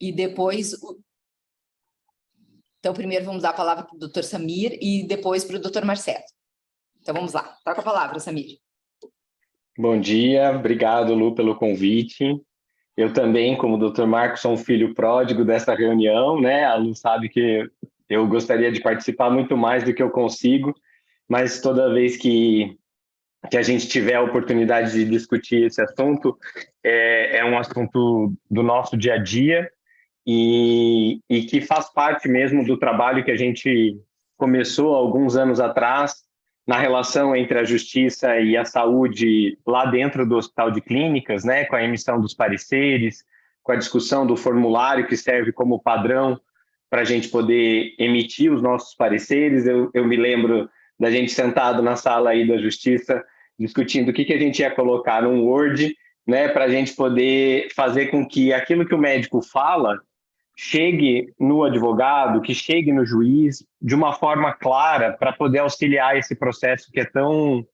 e depois... Então, primeiro vamos dar a palavra para o doutor Samir e depois para o doutor Marcelo. Então, vamos lá. Tá com a palavra, Samir. Bom dia, obrigado, Lu, pelo convite. Eu também, como o doutor Marcos, sou um filho pródigo dessa reunião, né? A Lu sabe que eu gostaria de participar muito mais do que eu consigo, mas toda vez que a gente tiver a oportunidade de discutir esse assunto, é um assunto do nosso dia a dia e que faz parte mesmo do trabalho que a gente começou há alguns anos atrás na relação entre a justiça e a saúde lá dentro do Hospital de Clínicas, né, com a emissão dos pareceres, com a discussão do formulário que serve como padrão para a gente poder emitir os nossos pareceres. Eu me lembro da gente sentado na sala aí da justiça discutindo o que a gente ia colocar num Word, né, para a gente poder fazer com que aquilo que o médico fala chegue no advogado, que chegue no juiz de uma forma clara para poder auxiliar esse processo que é tão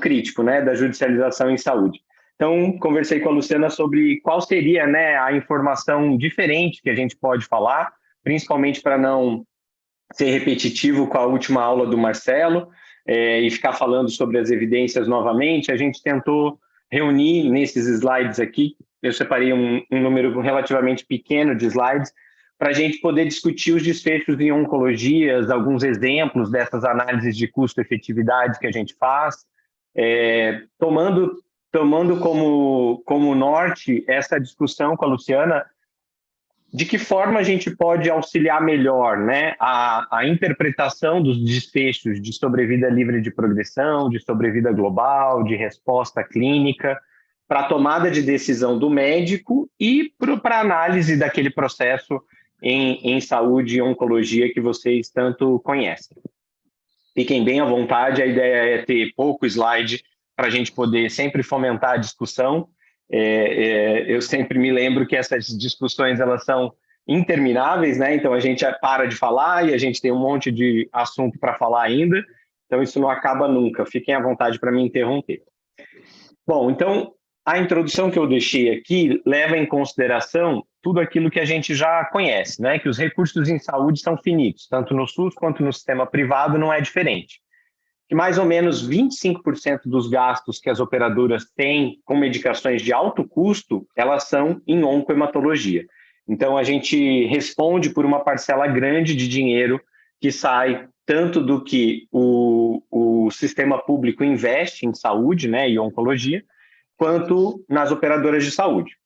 crítico, né, da judicialização em saúde. Então, conversei com a Luciana sobre qual seria, né, a informação diferente que a gente pode falar, principalmente para não ser repetitivo com a última aula do Marcelo e ficar falando sobre as evidências novamente. A gente tentou reunir nesses slides aqui, eu separei um número relativamente pequeno de slides, para a gente poder discutir os desfechos em oncologias, alguns exemplos dessas análises de custo-efetividade que a gente faz, tomando como norte essa discussão com a Luciana, de que forma a gente pode auxiliar melhor, né, a interpretação dos desfechos de sobrevida livre de progressão, de sobrevida global, de resposta clínica, para a tomada de decisão do médico e para a análise daquele processo em saúde e oncologia que vocês tanto conhecem. Fiquem bem à vontade, a ideia é ter pouco slide para a gente poder sempre fomentar a discussão. Eu sempre me lembro que essas discussões elas são intermináveis, né? Então a gente para de falar e a gente tem um monte de assunto para falar ainda, então isso não acaba nunca. Fiquem à vontade para me interromper. Bom, então a introdução que eu deixei aqui leva em consideração tudo aquilo que a gente já conhece, né? Que os recursos em saúde são finitos, tanto no SUS quanto no sistema privado não é diferente. Que mais ou menos 25% dos gastos que as operadoras têm com medicações de alto custo, elas são em oncohematologia. Então, a gente responde por uma parcela grande de dinheiro que sai tanto do que o sistema público investe em saúde, né, e oncologia, quanto nas operadoras de saúde.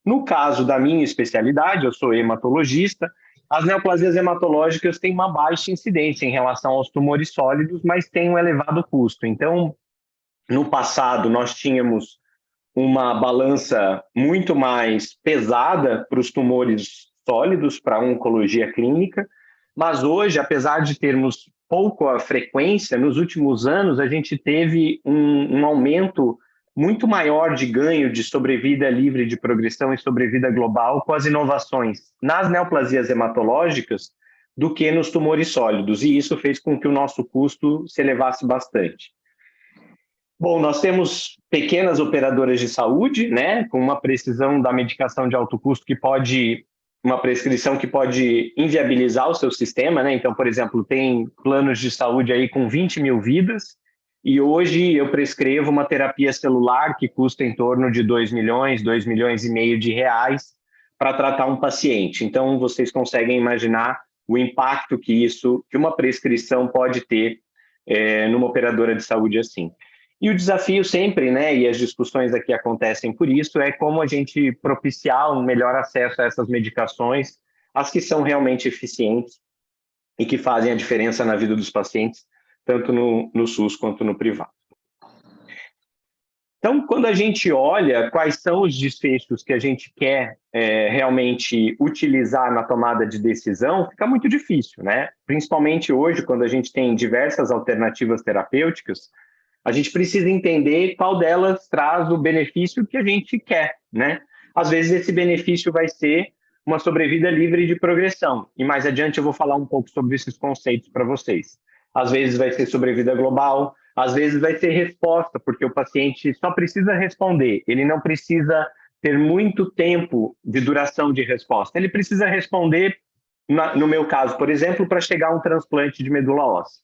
No caso da minha especialidade, eu sou hematologista, as neoplasias hematológicas têm uma baixa incidência em relação aos tumores sólidos, mas têm um elevado custo. Então, no passado, nós tínhamos uma balança muito mais pesada para os tumores sólidos, para a oncologia clínica, mas hoje, apesar de termos pouca frequência, nos últimos anos a gente teve um aumento muito maior de ganho de sobrevida livre de progressão e sobrevida global com as inovações nas neoplasias hematológicas do que nos tumores sólidos, e isso fez com que o nosso custo se elevasse bastante. Bom, nós temos pequenas operadoras de saúde, né, com uma precisão da medicação de alto custo uma prescrição que pode inviabilizar o seu sistema, né? Então, por exemplo, tem planos de saúde aí com 20 mil vidas, e hoje eu prescrevo uma terapia celular que custa em torno de 2 milhões, 2 milhões e meio de reais para tratar um paciente. Então, vocês conseguem imaginar o impacto que uma prescrição pode ter numa operadora de saúde assim. E o desafio sempre, né, e as discussões aqui acontecem por isso, é como a gente propiciar um melhor acesso a essas medicações, as que são realmente eficientes e que fazem a diferença na vida dos pacientes, tanto no SUS quanto no privado. Então, quando a gente olha quais são os desfechos que a gente quer realmente utilizar na tomada de decisão, fica muito difícil, né? Principalmente hoje, quando a gente tem diversas alternativas terapêuticas, a gente precisa entender qual delas traz o benefício que a gente quer, né? Às vezes esse benefício vai ser uma sobrevida livre de progressão, e mais adiante eu vou falar um pouco sobre esses conceitos para vocês. Às vezes vai ser sobrevida global, às vezes vai ser resposta, porque o paciente só precisa responder, ele não precisa ter muito tempo de duração de resposta. Ele precisa responder, no meu caso, por exemplo, para chegar a um transplante de medula óssea.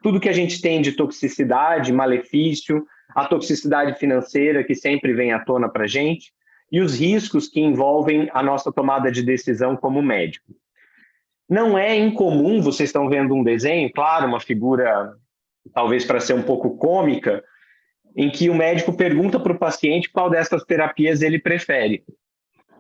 Tudo que a gente tem de toxicidade, malefício, a toxicidade financeira que sempre vem à tona para a gente, e os riscos que envolvem a nossa tomada de decisão como médico. Não é incomum, vocês estão vendo um desenho, claro, uma figura talvez para ser um pouco cômica, em que o médico pergunta para o paciente qual dessas terapias ele prefere.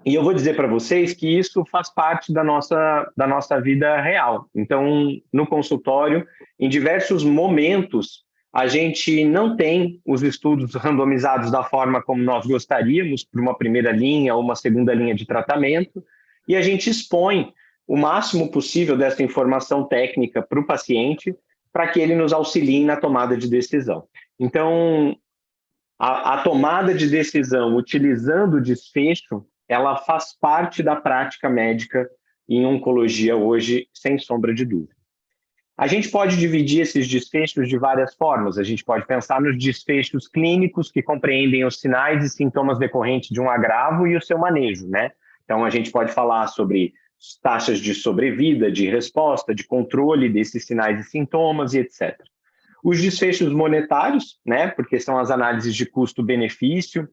E eu vou dizer para vocês que isso faz parte da nossa vida real. Então, no consultório, em diversos momentos, a gente não tem os estudos randomizados da forma como nós gostaríamos, para uma primeira linha ou uma segunda linha de tratamento, e a gente expõe o máximo possível dessa informação técnica para o paciente, para que ele nos auxilie na tomada de decisão. Então, a tomada de decisão utilizando o desfecho, ela faz parte da prática médica em oncologia hoje, sem sombra de dúvida. A gente pode dividir esses desfechos de várias formas. A gente pode pensar nos desfechos clínicos, que compreendem os sinais e sintomas decorrentes de um agravo e o seu manejo, né? Então, a gente pode falar sobre taxas de sobrevida, de resposta, de controle desses sinais e sintomas e etc. Os desfechos monetários, né? Porque são as análises de custo-benefício,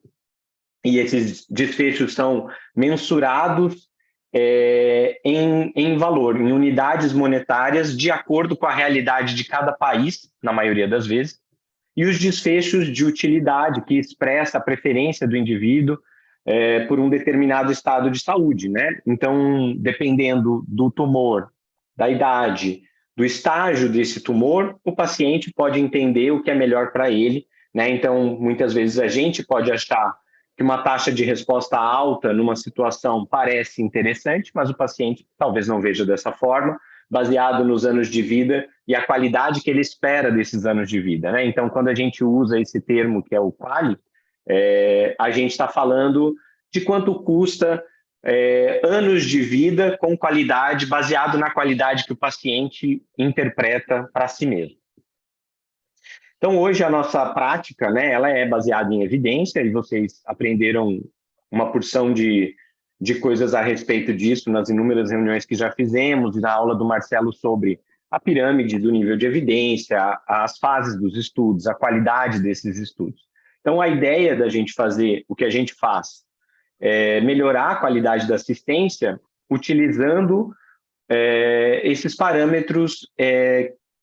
e esses desfechos são mensurados em valor, em unidades monetárias, de acordo com a realidade de cada país, na maioria das vezes, e os desfechos de utilidade, que expressa a preferência do indivíduo por um determinado estado de saúde, né? Então, dependendo do tumor, da idade, do estágio desse tumor, o paciente pode entender o que é melhor para ele, né? Então, muitas vezes a gente pode achar que uma taxa de resposta alta numa situação parece interessante, mas o paciente talvez não veja dessa forma, baseado nos anos de vida e a qualidade que ele espera desses anos de vida, né? Então, quando a gente usa esse termo que é o QALY, a gente está falando de quanto custa anos de vida com qualidade, baseado na qualidade que o paciente interpreta para si mesmo. Então, hoje, a nossa prática, né, ela é baseada em evidência, e vocês aprenderam uma porção de coisas a respeito disso nas inúmeras reuniões que já fizemos, e na aula do Marcelo sobre a pirâmide do nível de evidência, as fases dos estudos, a qualidade desses estudos. Então, a ideia da gente fazer o que a gente faz é melhorar a qualidade da assistência utilizando esses parâmetros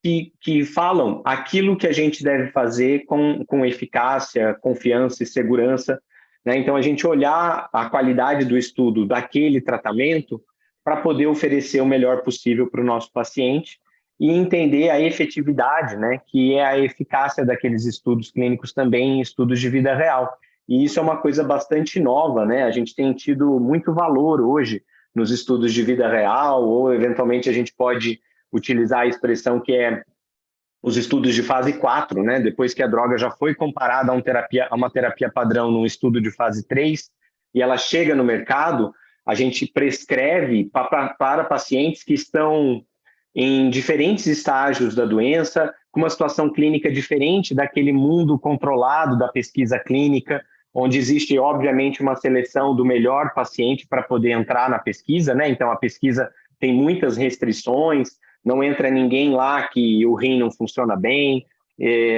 que falam aquilo que a gente deve fazer com eficácia, confiança e segurança, né? Então, a gente olhar a qualidade do estudo daquele tratamento para poder oferecer o melhor possível para o nosso paciente e entender a efetividade, né? Que é a eficácia daqueles estudos clínicos também em estudos de vida real. E isso é uma coisa bastante nova, né? A gente tem tido muito valor hoje nos estudos de vida real, ou eventualmente a gente pode utilizar a expressão que é os estudos de fase 4, né? Depois que a droga já foi comparada a uma terapia padrão num estudo de fase 3, e ela chega no mercado, a gente prescreve para pacientes que estão em diferentes estágios da doença, com uma situação clínica diferente daquele mundo controlado da pesquisa clínica, onde existe, obviamente, uma seleção do melhor paciente para poder entrar na pesquisa, né? Então, a pesquisa tem muitas restrições, não entra ninguém lá que o rim não funciona bem,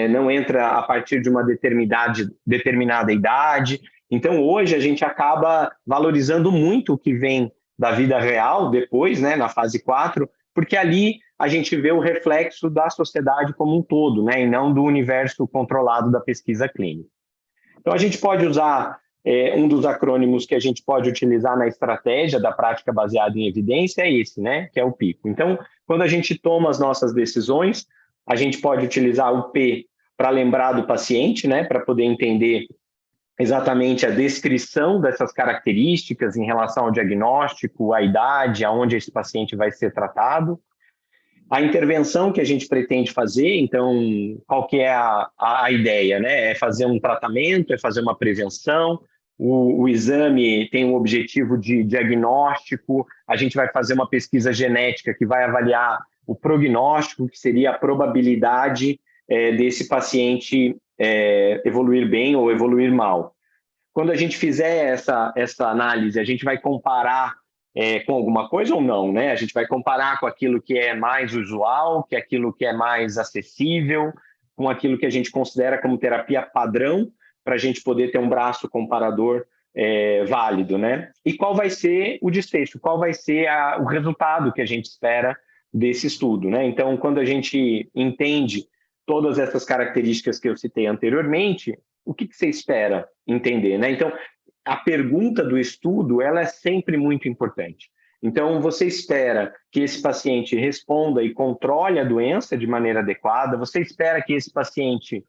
não entra a partir de uma determinada idade. Então, hoje, a gente acaba valorizando muito o que vem da vida real depois, né, na fase 4, porque ali a gente vê o reflexo da sociedade como um todo, né, e não do universo controlado da pesquisa clínica. Então, a gente pode usar um dos acrônimos que a gente pode utilizar na estratégia da prática baseada em evidência é esse, né, que é o PICO. Então, quando a gente toma as nossas decisões, a gente pode utilizar o P para lembrar do paciente, né, para poder entender exatamente a descrição dessas características em relação ao diagnóstico, à idade, aonde esse paciente vai ser tratado. A intervenção que a gente pretende fazer, então, qual que é a ideia, né? É fazer um tratamento, é fazer uma prevenção, o exame tem o objetivo de diagnóstico, a gente vai fazer uma pesquisa genética que vai avaliar o prognóstico, que seria a probabilidade desse paciente evoluir bem ou evoluir mal. quando a gente fizer essa análise, a gente vai comparar com alguma coisa ou não, né? A gente vai comparar com aquilo que é mais usual, que é aquilo que é mais acessível, com aquilo que a gente considera como terapia padrão, para a gente poder ter um braço comparador válido, né? E qual vai ser o desfecho, qual vai ser o resultado que a gente espera desse estudo, né? Então, quando a gente entende todas essas características que eu citei anteriormente, o que você espera entender, né? Então, a pergunta do estudo, ela é sempre muito importante. Então, você espera que esse paciente responda e controle a doença de maneira adequada, você espera que esse paciente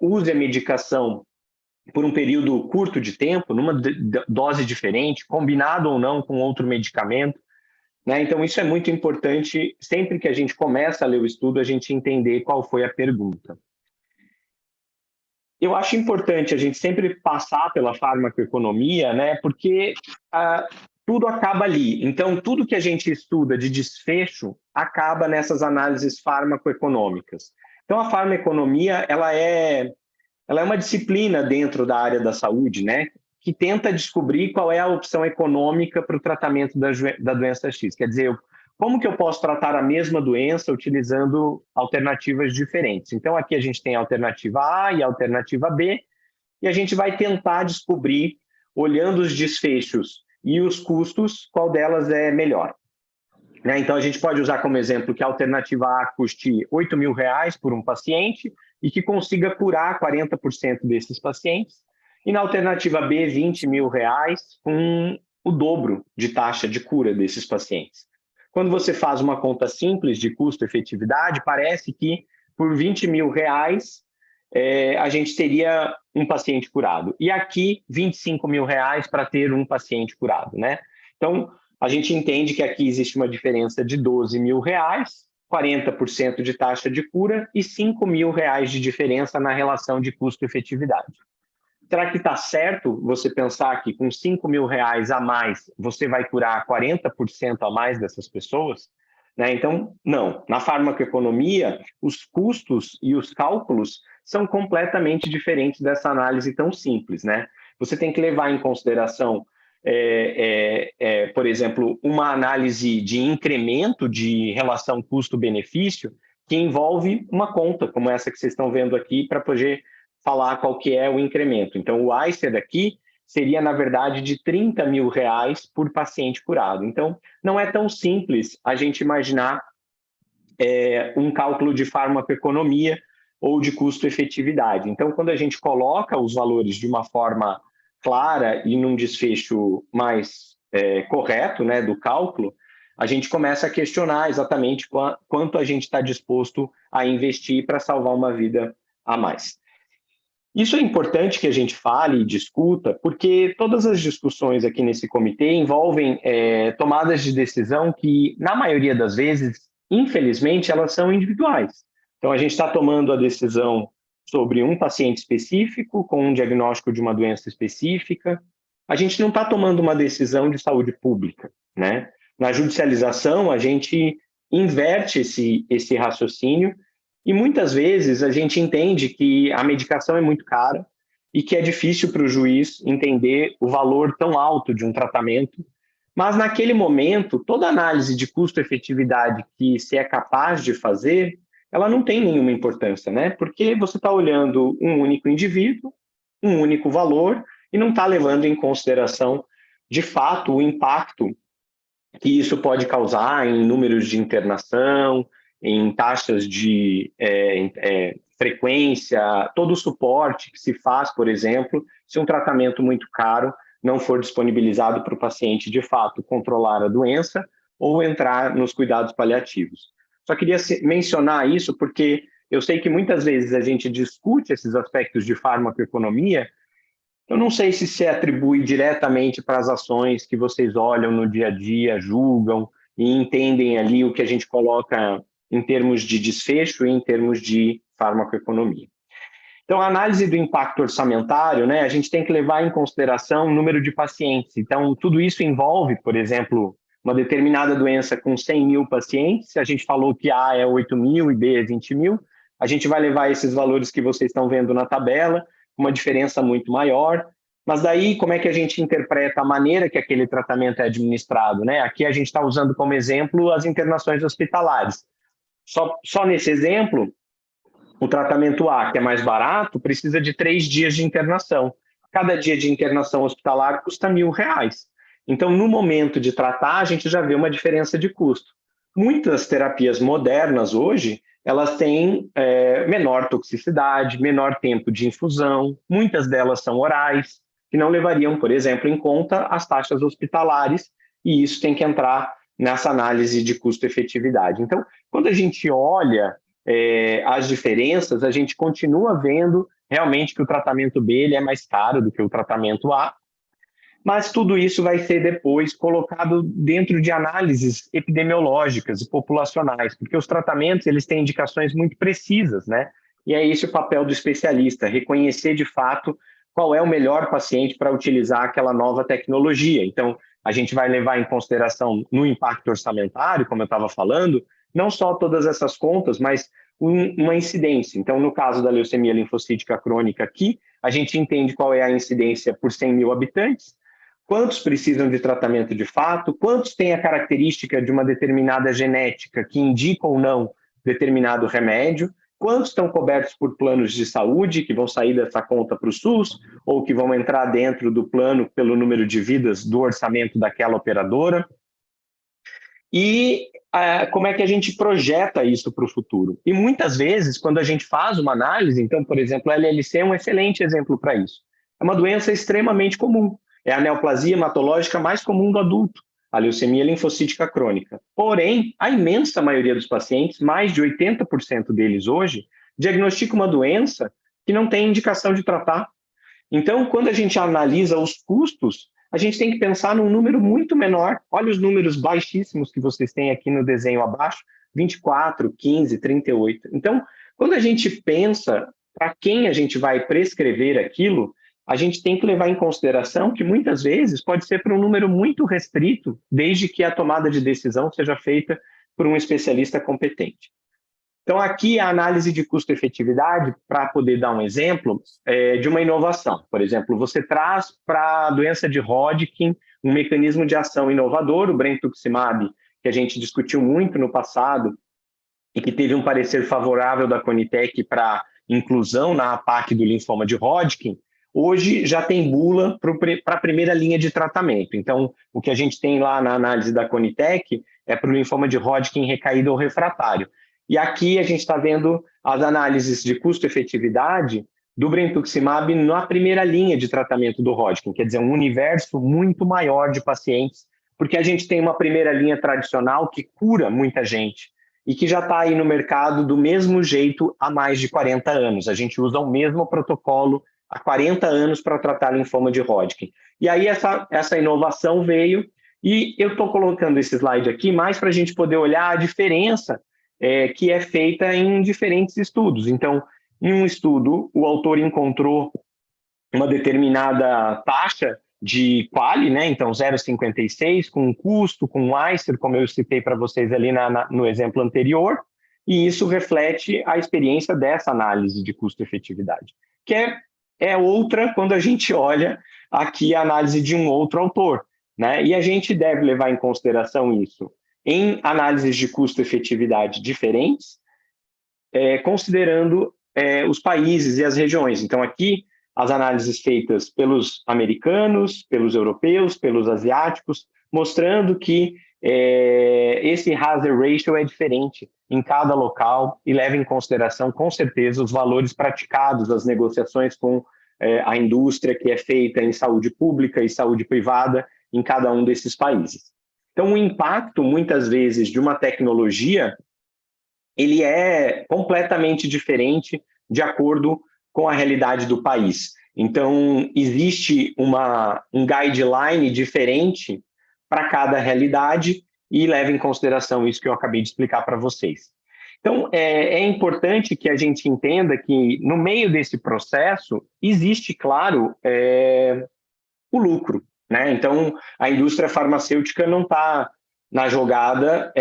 use a medicação por um período curto de tempo, numa dose diferente, combinado ou não com outro medicamento, né? Então, isso é muito importante, sempre que a gente começa a ler o estudo, a gente entender qual foi a pergunta. Eu acho importante a gente sempre passar pela farmacoeconomia, né? Porque tudo acaba ali. Então, tudo que a gente estuda de desfecho acaba nessas análises farmacoeconômicas. Então, a farmacoeconomia, ela é uma disciplina dentro da área da saúde, né? Que tenta descobrir qual é a opção econômica para o tratamento da doença X. Quer dizer, como que eu posso tratar a mesma doença utilizando alternativas diferentes? Então, aqui a gente tem a alternativa A e a alternativa B, e a gente vai tentar descobrir, olhando os desfechos e os custos, qual delas é melhor. Né? Então, a gente pode usar como exemplo que a alternativa A custe R$8.000 por um paciente e que consiga curar 40% desses pacientes, e na alternativa B, R$20.000, com o dobro de taxa de cura desses pacientes. Quando você faz uma conta simples de custo-efetividade, parece que por R$20.000 a gente teria um paciente curado. E aqui, R$25.000 para ter um paciente curado, né? Então, a gente entende que aqui existe uma diferença de R$12.000, 40% de taxa de cura e R$5.000 de diferença na relação de custo-efetividade. Será que está certo você pensar que com R$5.000 a mais você vai curar 40% a mais dessas pessoas? Né? Então, não. Na farmacoeconomia, os custos e os cálculos são completamente diferentes dessa análise tão simples. Né? Você tem que levar em consideração, por exemplo, uma análise de incremento de relação custo-benefício que envolve uma conta, como essa que vocês estão vendo aqui, para poder falar qual que é o incremento. Então, o ICER aqui seria, na verdade, de R$30.000 por paciente curado. Então, não é tão simples a gente imaginar um cálculo de farmacoeconomia ou de custo-efetividade. Então, quando a gente coloca os valores de uma forma clara e num desfecho mais correto, né, do cálculo, a gente começa a questionar exatamente quanto a gente está disposto a investir para salvar uma vida a mais. Isso é importante que a gente fale e discuta, porque todas as discussões aqui nesse comitê envolvem tomadas de decisão que, na maioria das vezes, infelizmente, elas são individuais. Então, a gente está tomando a decisão sobre um paciente específico, com um diagnóstico de uma doença específica. A gente não está tomando uma decisão de saúde pública, né? Na judicialização, a gente inverte esse raciocínio. E muitas vezes a gente entende que a medicação é muito cara e que é difícil para o juiz entender o valor tão alto de um tratamento, mas naquele momento, toda análise de custo-efetividade que se é capaz de fazer, ela não tem nenhuma importância, né? Porque você está olhando um único indivíduo, um único valor, e não está levando em consideração, de fato, o impacto que isso pode causar em números de internação, em taxas de frequência, todo o suporte que se faz, por exemplo, se um tratamento muito caro não for disponibilizado para o paciente, de fato, controlar a doença ou entrar nos cuidados paliativos. Só queria mencionar isso porque eu sei que muitas vezes a gente discute esses aspectos de farmacoeconomia. Eu não sei se se atribui diretamente para as ações que vocês olham no dia a dia, julgam e entendem ali o que a gente coloca em termos de desfecho e em termos de farmacoeconomia. Então, a análise do impacto orçamentário, né, a gente tem que levar em consideração o número de pacientes. Então, tudo isso envolve, por exemplo, uma determinada doença com 100.000 pacientes. Se a gente falou que A é 8.000 e B é 20.000, a gente vai levar esses valores que vocês estão vendo na tabela, uma diferença muito maior. Mas daí, como é que a gente interpreta a maneira que aquele tratamento é administrado, né? Aqui a gente está usando como exemplo as internações hospitalares. Só nesse exemplo, o tratamento A, que é mais barato, precisa de 3 dias de internação. Cada dia de internação hospitalar custa R$ 1.000. Então, no momento de tratar, a gente já vê uma diferença de custo. Muitas terapias modernas hoje, elas têm menor toxicidade, menor tempo de infusão, muitas delas são orais, que não levariam, por exemplo, em conta as taxas hospitalares, e isso tem que entrar nessa análise de custo-efetividade. Então, quando a gente olha as diferenças, a gente continua vendo realmente que o tratamento B ele é mais caro do que o tratamento A, mas tudo isso vai ser depois colocado dentro de análises epidemiológicas e populacionais, porque os tratamentos eles têm indicações muito precisas, né? E é esse o papel do especialista, reconhecer de fato qual é o melhor paciente para utilizar aquela nova tecnologia. Então, a gente vai levar em consideração no impacto orçamentário, como eu estava falando, não só todas essas contas, mas uma incidência. Então, no caso da leucemia linfocítica crônica aqui, a gente entende qual é a incidência por 100 mil habitantes, quantos precisam de tratamento de fato, quantos têm a característica de uma determinada genética que indica ou não determinado remédio, quantos estão cobertos por planos de saúde que vão sair dessa conta para o SUS ou que vão entrar dentro do plano pelo número de vidas do orçamento daquela operadora. E como é que a gente projeta isso para o futuro? E muitas vezes, quando a gente faz uma análise, então, por exemplo, a LLC é um excelente exemplo para isso. É uma doença extremamente comum. É a neoplasia hematológica mais comum do adulto, a leucemia linfocítica crônica. Porém, a imensa maioria dos pacientes, mais de 80% deles hoje, diagnostica uma doença que não tem indicação de tratar. Então, quando a gente analisa os custos, a gente tem que pensar num número muito menor. Olha os números baixíssimos que vocês têm aqui no desenho abaixo, 24, 15, 38. Então, quando a gente pensa para quem a gente vai prescrever aquilo, a gente tem que levar em consideração que muitas vezes pode ser para um número muito restrito, desde que a tomada de decisão seja feita por um especialista competente. Então, aqui a análise de custo-efetividade, para poder dar um exemplo, de uma inovação. Por exemplo, você traz para a doença de Hodgkin um mecanismo de ação inovador, o brentuximab, que a gente discutiu muito no passado e que teve um parecer favorável da Conitec para inclusão na APAC do linfoma de Hodgkin, hoje já tem bula para a primeira linha de tratamento. Então, o que a gente tem lá na análise da Conitec é para o linfoma de Hodgkin recaído ou refratário. E aqui a gente está vendo as análises de custo-efetividade do brentuximab na primeira linha de tratamento do Hodgkin, quer dizer, um universo muito maior de pacientes, porque a gente tem uma primeira linha tradicional que cura muita gente e que já está aí no mercado do mesmo jeito há mais de 40 anos. A gente usa o mesmo protocolo há 40 anos para tratar linfoma de Hodgkin. E aí essa inovação veio, e eu estou colocando esse slide aqui mais para a gente poder olhar a diferença que é feita em diferentes estudos. Então, em um estudo, o autor encontrou uma determinada taxa de quali, né? Então 0,56, com custo, com ICER, como eu citei para vocês ali no exemplo anterior, e isso reflete a experiência dessa análise de custo-efetividade, que é outra quando a gente olha aqui a análise de um outro autor, né? E a gente deve levar em consideração isso em análises de custo-efetividade diferentes, considerando os países e as regiões. Então, aqui, as análises feitas pelos americanos, pelos europeus, pelos asiáticos, mostrando que esse hazard ratio é diferente em cada local e leva em consideração, com certeza, os valores praticados das negociações com a indústria que é feita em saúde pública e saúde privada em cada um desses países. Então, o impacto, muitas vezes, de uma tecnologia, ele é completamente diferente de acordo com a realidade do país. Então, existe um guideline diferente para cada realidade e leva em consideração isso que eu acabei de explicar para vocês. Então, é importante que a gente entenda que, no meio desse processo, existe, claro, o lucro, né? Então, a indústria farmacêutica não está na jogada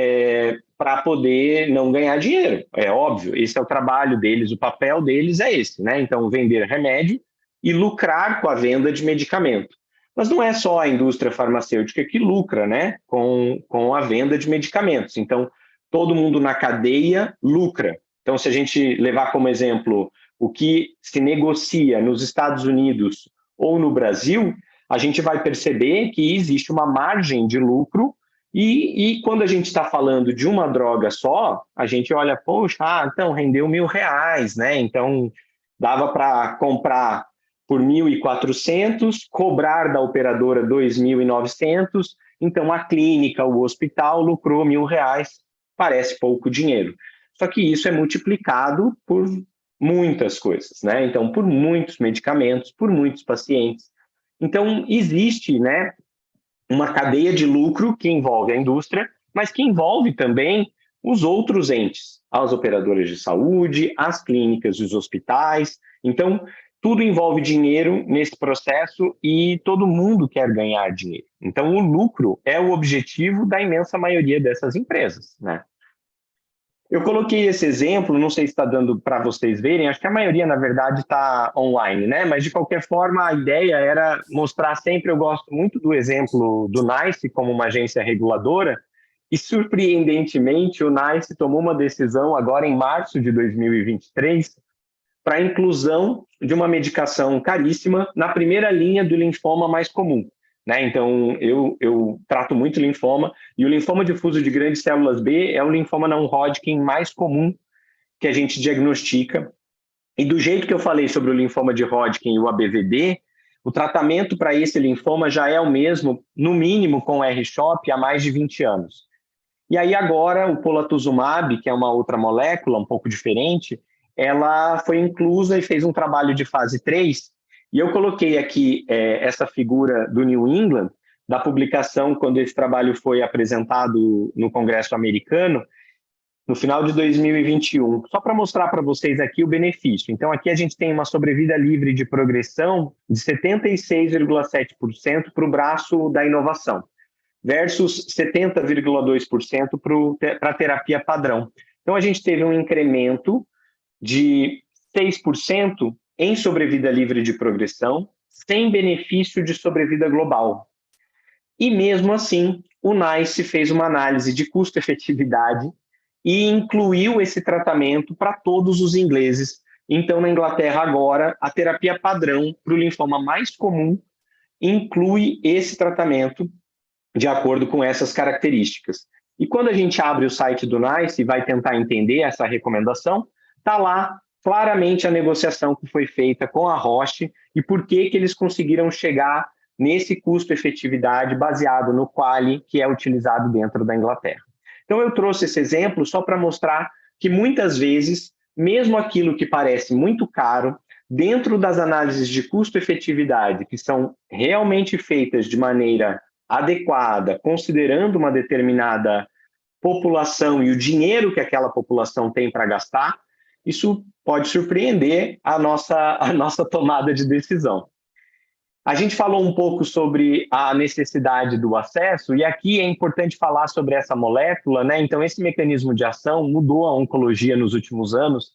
para poder não ganhar dinheiro, é óbvio, esse é o trabalho deles, o papel deles é esse, né? Então, vender remédio e lucrar com a venda de medicamento. Mas não é só a indústria farmacêutica que lucra, né, com a venda de medicamentos. Então, todo mundo na cadeia lucra. Então, se a gente levar como exemplo o que se negocia nos Estados Unidos ou no Brasil, a gente vai perceber que existe uma margem de lucro e quando a gente está falando de uma droga só, a gente olha, poxa, então rendeu R$ 1.000, né? Então, dava para comprar por 1.400, cobrar da operadora 2.900, então a clínica, o hospital lucrou R$ 1.000, parece pouco dinheiro. Só que isso é multiplicado por muitas coisas, né? Então, por muitos medicamentos, por muitos pacientes. Então, existe, né, uma cadeia de lucro que envolve a indústria, mas que envolve também os outros entes, as operadoras de saúde, as clínicas, os hospitais. Então, tudo envolve dinheiro nesse processo e todo mundo quer ganhar dinheiro. Então, o lucro é o objetivo da imensa maioria dessas empresas, né? Eu coloquei esse exemplo, não sei se está dando para vocês verem, acho que a maioria, na verdade, está online, né? Mas, de qualquer forma, a ideia era mostrar sempre, eu gosto muito do exemplo do NICE como uma agência reguladora, e, surpreendentemente, o NICE tomou uma decisão agora em março de 2023 para a inclusão de uma medicação caríssima na primeira linha do linfoma mais comum. Né? Então, eu trato muito linfoma, e o linfoma difuso de grandes células B é o linfoma não Hodgkin mais comum que a gente diagnostica. E do jeito que eu falei sobre o linfoma de Hodgkin e o ABVD, o tratamento para esse linfoma já é o mesmo, no mínimo com R-CHOP, há mais de 20 anos. E aí agora o polatuzumab, que é uma outra molécula um pouco diferente, ela foi inclusa e fez um trabalho de fase 3, e eu coloquei aqui essa figura do New England, da publicação quando esse trabalho foi apresentado no Congresso americano, no final de 2021, só para mostrar para vocês aqui o benefício. Então, aqui a gente tem uma sobrevida livre de progressão de 76,7% para o braço da inovação, versus 70,2% para a terapia padrão. Então, a gente teve um incremento de 6% em sobrevida livre de progressão, sem benefício de sobrevida global. E mesmo assim, o NICE fez uma análise de custo-efetividade e incluiu esse tratamento para todos os ingleses. Então, na Inglaterra agora, a terapia padrão para o linfoma mais comum inclui esse tratamento de acordo com essas características. E quando a gente abre o site do NICE e vai tentar entender essa recomendação, está lá claramente a negociação que foi feita com a Roche e por que eles conseguiram chegar nesse custo-efetividade baseado no QALY, que é utilizado dentro da Inglaterra. Então, eu trouxe esse exemplo só para mostrar que, muitas vezes, mesmo aquilo que parece muito caro, dentro das análises de custo-efetividade, que são realmente feitas de maneira adequada, considerando uma determinada população e o dinheiro que aquela população tem para gastar, isso pode surpreender a nossa tomada de decisão. A gente falou um pouco sobre a necessidade do acesso, e aqui é importante falar sobre essa molécula, né? Então, esse mecanismo de ação mudou a oncologia nos últimos anos,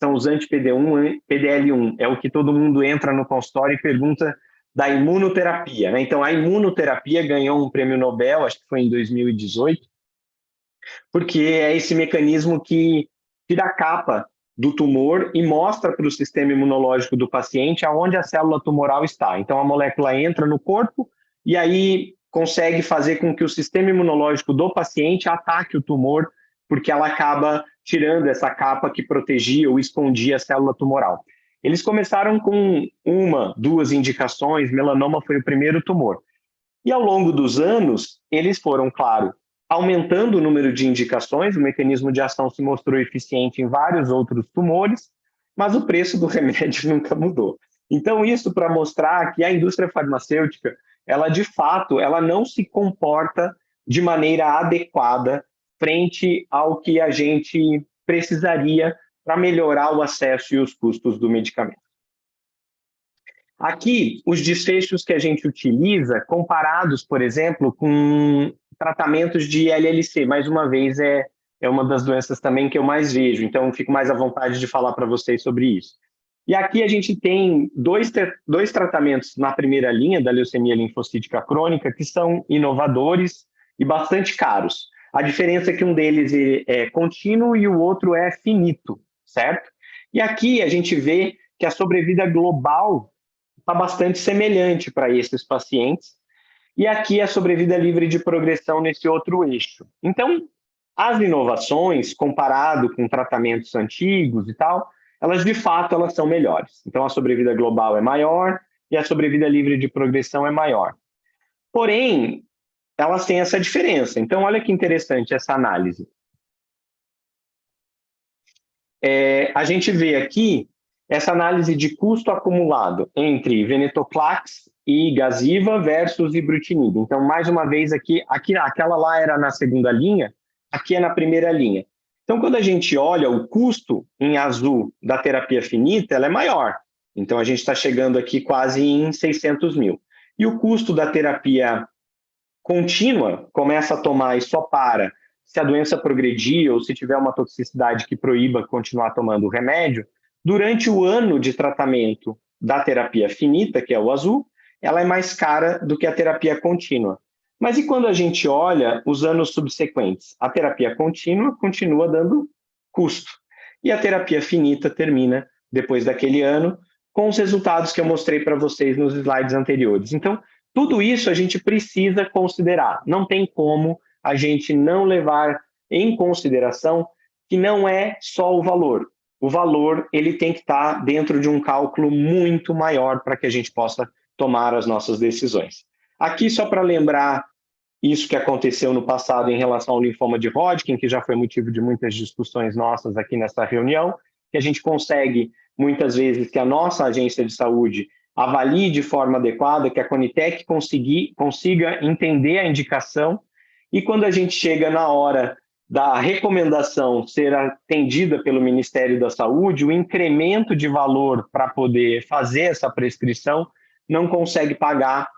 são os anti-PD1, PDL1, é o que todo mundo entra no consultório e pergunta da imunoterapia, né? Então, a imunoterapia ganhou um prêmio Nobel, acho que foi em 2018, porque é esse mecanismo que tira a capa do tumor e mostra para o sistema imunológico do paciente aonde a célula tumoral está. Então, a molécula entra no corpo e aí consegue fazer com que o sistema imunológico do paciente ataque o tumor, porque ela acaba tirando essa capa que protegia ou escondia a célula tumoral. Eles começaram com 1, 2 indicações, melanoma foi o primeiro tumor. E ao longo dos anos, eles foram, claro, aumentando o número de indicações, o mecanismo de ação se mostrou eficiente em vários outros tumores, mas o preço do remédio nunca mudou. Então, isso para mostrar que a indústria farmacêutica, ela de fato, ela não se comporta de maneira adequada frente ao que a gente precisaria para melhorar o acesso e os custos do medicamento. Aqui, os desfechos que a gente utiliza, comparados, por exemplo, com tratamentos de LLC, mais uma vez, é uma das doenças também que eu mais vejo, então fico mais à vontade de falar para vocês sobre isso. E aqui a gente tem dois tratamentos na primeira linha da leucemia linfocítica crônica que são inovadores e bastante caros. A diferença é que um deles é contínuo e o outro é finito, certo? E aqui a gente vê que a sobrevida global está bastante semelhante para esses pacientes, e aqui a sobrevida livre de progressão nesse outro eixo. Então, as inovações, comparado com tratamentos antigos e tal, elas de fato elas são melhores. Então, a sobrevida global é maior e a sobrevida livre de progressão é maior. Porém, elas têm essa diferença. Então, olha que interessante essa análise. A gente vê aqui essa análise de custo acumulado entre venetoclax e Gaziva versus ibrutinib. Então, mais uma vez aqui, aquela lá era na segunda linha, aqui é na primeira linha. Então, quando a gente olha o custo em azul da terapia finita, ela é maior. Então, a gente está chegando aqui quase em 600 mil. E o custo da terapia contínua começa a tomar e só para se a doença progredir ou se tiver uma toxicidade que proíba continuar tomando o remédio. Durante o ano de tratamento da terapia finita, que é o azul, ela é mais cara do que a terapia contínua. Mas e quando a gente olha os anos subsequentes? A terapia contínua continua dando custo. E a terapia finita termina depois daquele ano com os resultados que eu mostrei para vocês nos slides anteriores. Então, tudo isso a gente precisa considerar. Não tem como a gente não levar em consideração que não é só o valor. O valor ele tem que estar dentro de um cálculo muito maior para que a gente possa tomar as nossas decisões. Aqui, só para lembrar isso que aconteceu no passado em relação ao linfoma de Hodgkin, que já foi motivo de muitas discussões nossas aqui nessa reunião, que a gente consegue, muitas vezes, que a nossa agência de saúde avalie de forma adequada, que a Conitec consiga entender a indicação, e quando a gente chega na hora da recomendação ser atendida pelo Ministério da Saúde, o incremento de valor para poder fazer essa prescrição não consegue pagar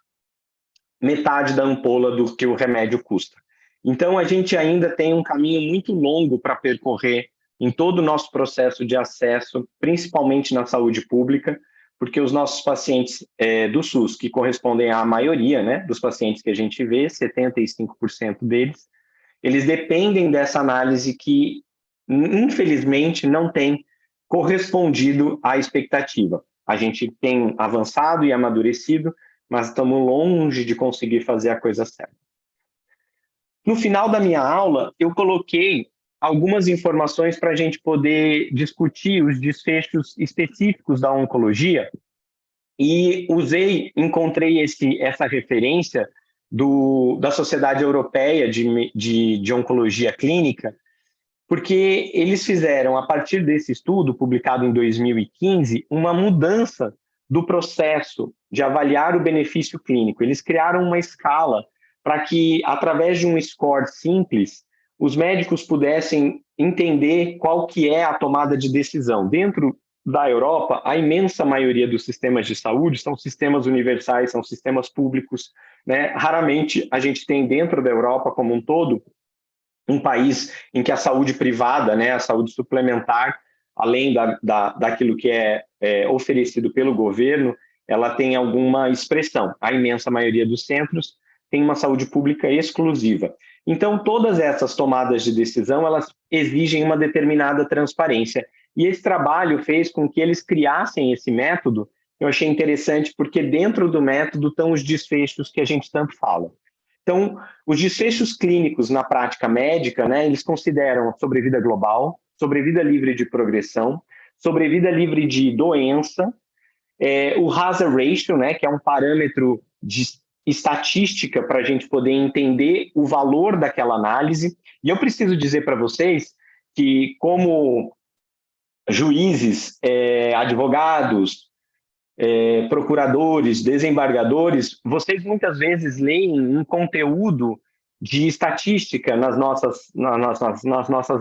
metade da ampola do que o remédio custa. Então, a gente ainda tem um caminho muito longo para percorrer em todo o nosso processo de acesso, principalmente na saúde pública, porque os nossos pacientes do SUS, que correspondem à maioria, né, dos pacientes que a gente vê, 75% deles, eles dependem dessa análise que, infelizmente, não tem correspondido à expectativa. A gente tem avançado e amadurecido, mas estamos longe de conseguir fazer a coisa certa. No final da minha aula, eu coloquei algumas informações para a gente poder discutir os desfechos específicos da oncologia e encontrei essa referência da Sociedade Europeia de Oncologia Clínica, porque eles fizeram, a partir desse estudo, publicado em 2015, uma mudança do processo de avaliar o benefício clínico. Eles criaram uma escala para que, através de um score simples, os médicos pudessem entender qual que é a tomada de decisão. Dentro da Europa, a imensa maioria dos sistemas de saúde são sistemas universais, são sistemas públicos, né? Raramente a gente tem dentro da Europa como um todo um país em que a saúde privada, né, a saúde suplementar, além daquilo que é oferecido pelo governo, ela tem alguma expressão. A imensa maioria dos centros tem uma saúde pública exclusiva. Então, todas essas tomadas de decisão, elas exigem uma determinada transparência. E esse trabalho fez com que eles criassem esse método. Eu achei interessante porque dentro do método estão os desfechos que a gente tanto fala. Então, os desfechos clínicos na prática médica, né, eles consideram sobrevida global, sobrevida livre de progressão, sobrevida livre de doença, o hazard ratio, né, que é um parâmetro de estatística para a gente poder entender o valor daquela análise. E eu preciso dizer para vocês que, como juízes, advogados, procuradores, desembargadores, vocês muitas vezes leem um conteúdo de estatística nas nossas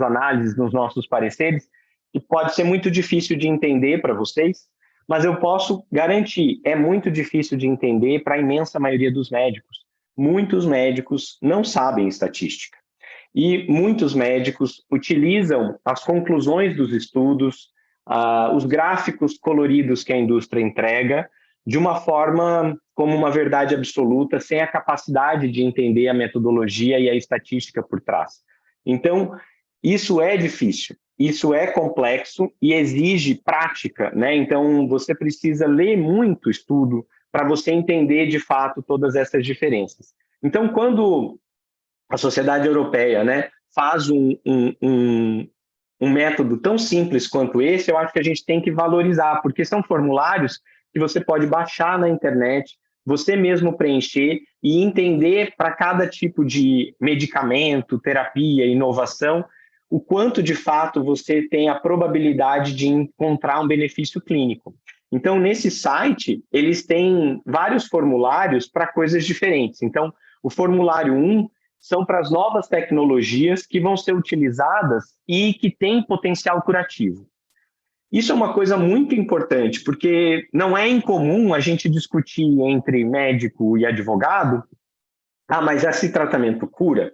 análises, nos nossos pareceres, que pode ser muito difícil de entender para vocês, mas eu posso garantir, é muito difícil de entender para a imensa maioria dos médicos. Muitos médicos não sabem estatística. E muitos médicos utilizam as conclusões dos estudos, os gráficos coloridos que a indústria entrega de uma forma como uma verdade absoluta, sem a capacidade de entender a metodologia e a estatística por trás. Então, isso é difícil, isso é complexo e exige prática, né? Então, você precisa ler muito estudo para você entender, de fato, todas essas diferenças. Então, quando a sociedade europeia, né, faz um método tão simples quanto esse, eu acho que a gente tem que valorizar, porque são formulários que você pode baixar na internet, você mesmo preencher e entender para cada tipo de medicamento, terapia, inovação, o quanto de fato você tem a probabilidade de encontrar um benefício clínico. Então, nesse site, eles têm vários formulários para coisas diferentes. Então, o formulário 1 são para as novas tecnologias que vão ser utilizadas e que têm potencial curativo. Isso é uma coisa muito importante, porque não é incomum a gente discutir entre médico e advogado, mas esse tratamento cura?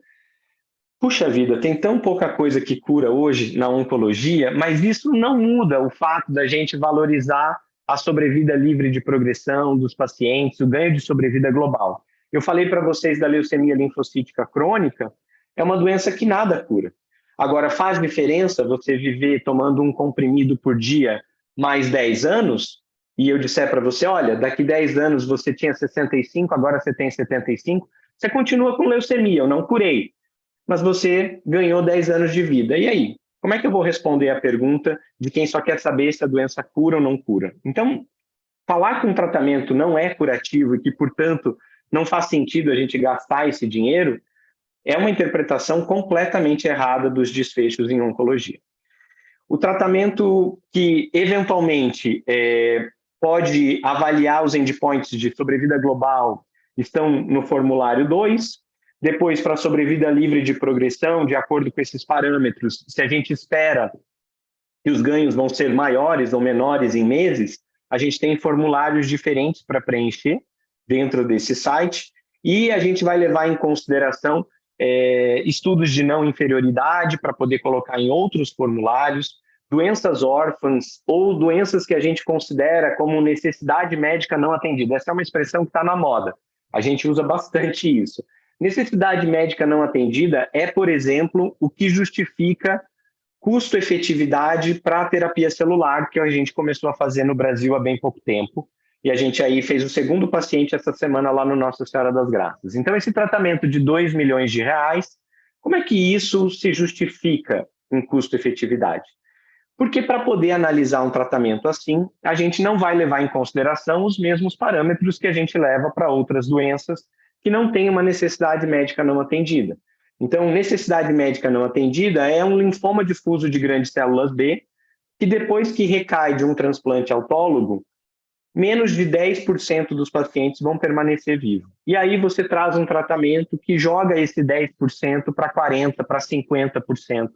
Puxa vida, tem tão pouca coisa que cura hoje na oncologia, mas isso não muda o fato da gente valorizar a sobrevida livre de progressão dos pacientes, o ganho de sobrevida global. Eu falei para vocês da leucemia linfocítica crônica, é uma doença que nada cura. Agora, faz diferença você viver tomando um comprimido por dia mais 10 anos, e eu disser para você, olha, daqui 10 anos você tinha 65, agora você tem 75, você continua com leucemia, eu não curei, mas você ganhou 10 anos de vida. E aí? Como é que eu vou responder a pergunta de quem só quer saber se a doença cura ou não cura? Então, falar que um tratamento não é curativo e que, portanto, não faz sentido a gente gastar esse dinheiro é uma interpretação completamente errada dos desfechos em oncologia. O tratamento que, eventualmente, pode avaliar os endpoints de sobrevida global estão no formulário 2. Depois, para sobrevida livre de progressão, de acordo com esses parâmetros, se a gente espera que os ganhos vão ser maiores ou menores em meses, a gente tem formulários diferentes para preencher dentro desse site e a gente vai levar em consideração estudos de não inferioridade para poder colocar em outros formulários, doenças órfãs ou doenças que a gente considera como necessidade médica não atendida. Essa é uma expressão que está na moda. A gente usa bastante isso. Necessidade médica não atendida é, por exemplo, o que justifica custo-efetividade para a terapia celular, que a gente começou a fazer no Brasil há bem pouco tempo, e a gente aí fez o segundo paciente essa semana lá no Nossa Senhora das Graças. Então, esse tratamento de 2 milhões de reais, como é que isso se justifica em custo-efetividade? Porque para poder analisar um tratamento assim, a gente não vai levar em consideração os mesmos parâmetros que a gente leva para outras doenças que não têm uma necessidade médica não atendida. Então, necessidade médica não atendida é um linfoma difuso de grandes células B, que depois que recai de um transplante autólogo, menos de 10% dos pacientes vão permanecer vivos. E aí você traz um tratamento que joga esse 10% para 40%, para 50%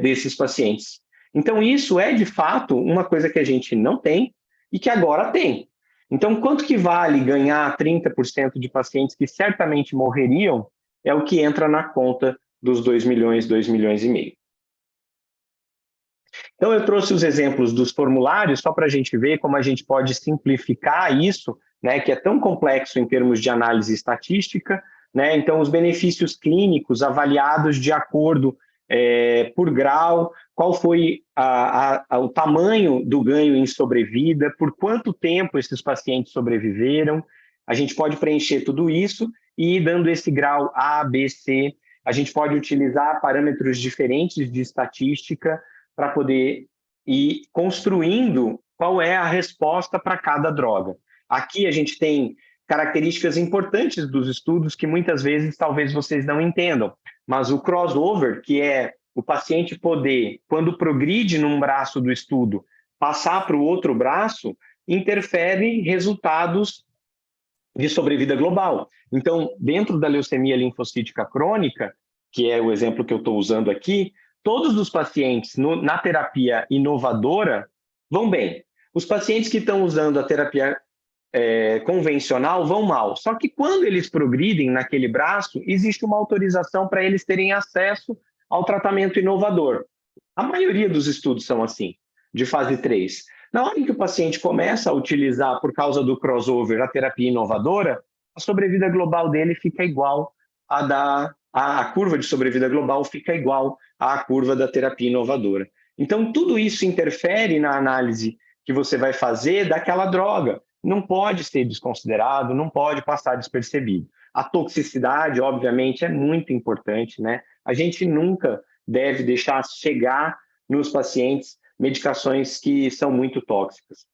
desses pacientes. Então, isso é, de fato, uma coisa que a gente não tem e que agora tem. Então, quanto que vale ganhar 30% de pacientes que certamente morreriam é o que entra na conta dos 2 milhões, 2 milhões e meio. Então, eu trouxe os exemplos dos formulários só para a gente ver como a gente pode simplificar isso, né, que é tão complexo em termos de análise estatística, né? Então, os benefícios clínicos avaliados de acordo por grau, qual foi o tamanho do ganho em sobrevida, por quanto tempo esses pacientes sobreviveram. A gente pode preencher tudo isso e, dando esse grau A, B, C, a gente pode utilizar parâmetros diferentes de estatística para poder ir construindo qual é a resposta para cada droga. Aqui a gente tem características importantes dos estudos que muitas vezes talvez vocês não entendam, mas o crossover, que é o paciente poder, quando progride num braço do estudo, passar para o outro braço, interfere em resultados de sobrevida global. Então, dentro da leucemia linfocítica crônica, que é o exemplo que eu estou usando aqui, todos os pacientes na terapia inovadora vão bem. Os pacientes que estão usando a terapia convencional vão mal. Só que quando eles progridem naquele braço, existe uma autorização para eles terem acesso ao tratamento inovador. A maioria dos estudos são assim. de fase 3? Na hora em que o paciente começa a utilizar, por causa do crossover, a terapia inovadora, a sobrevida global dele fica igual a curva de sobrevida global fica igual à curva da terapia inovadora. Então, tudo isso interfere na análise que você vai fazer daquela droga. Não pode ser desconsiderado, não pode passar despercebido. A toxicidade, obviamente, é muito importante, né? A gente nunca deve deixar chegar nos pacientes medicações que são muito tóxicas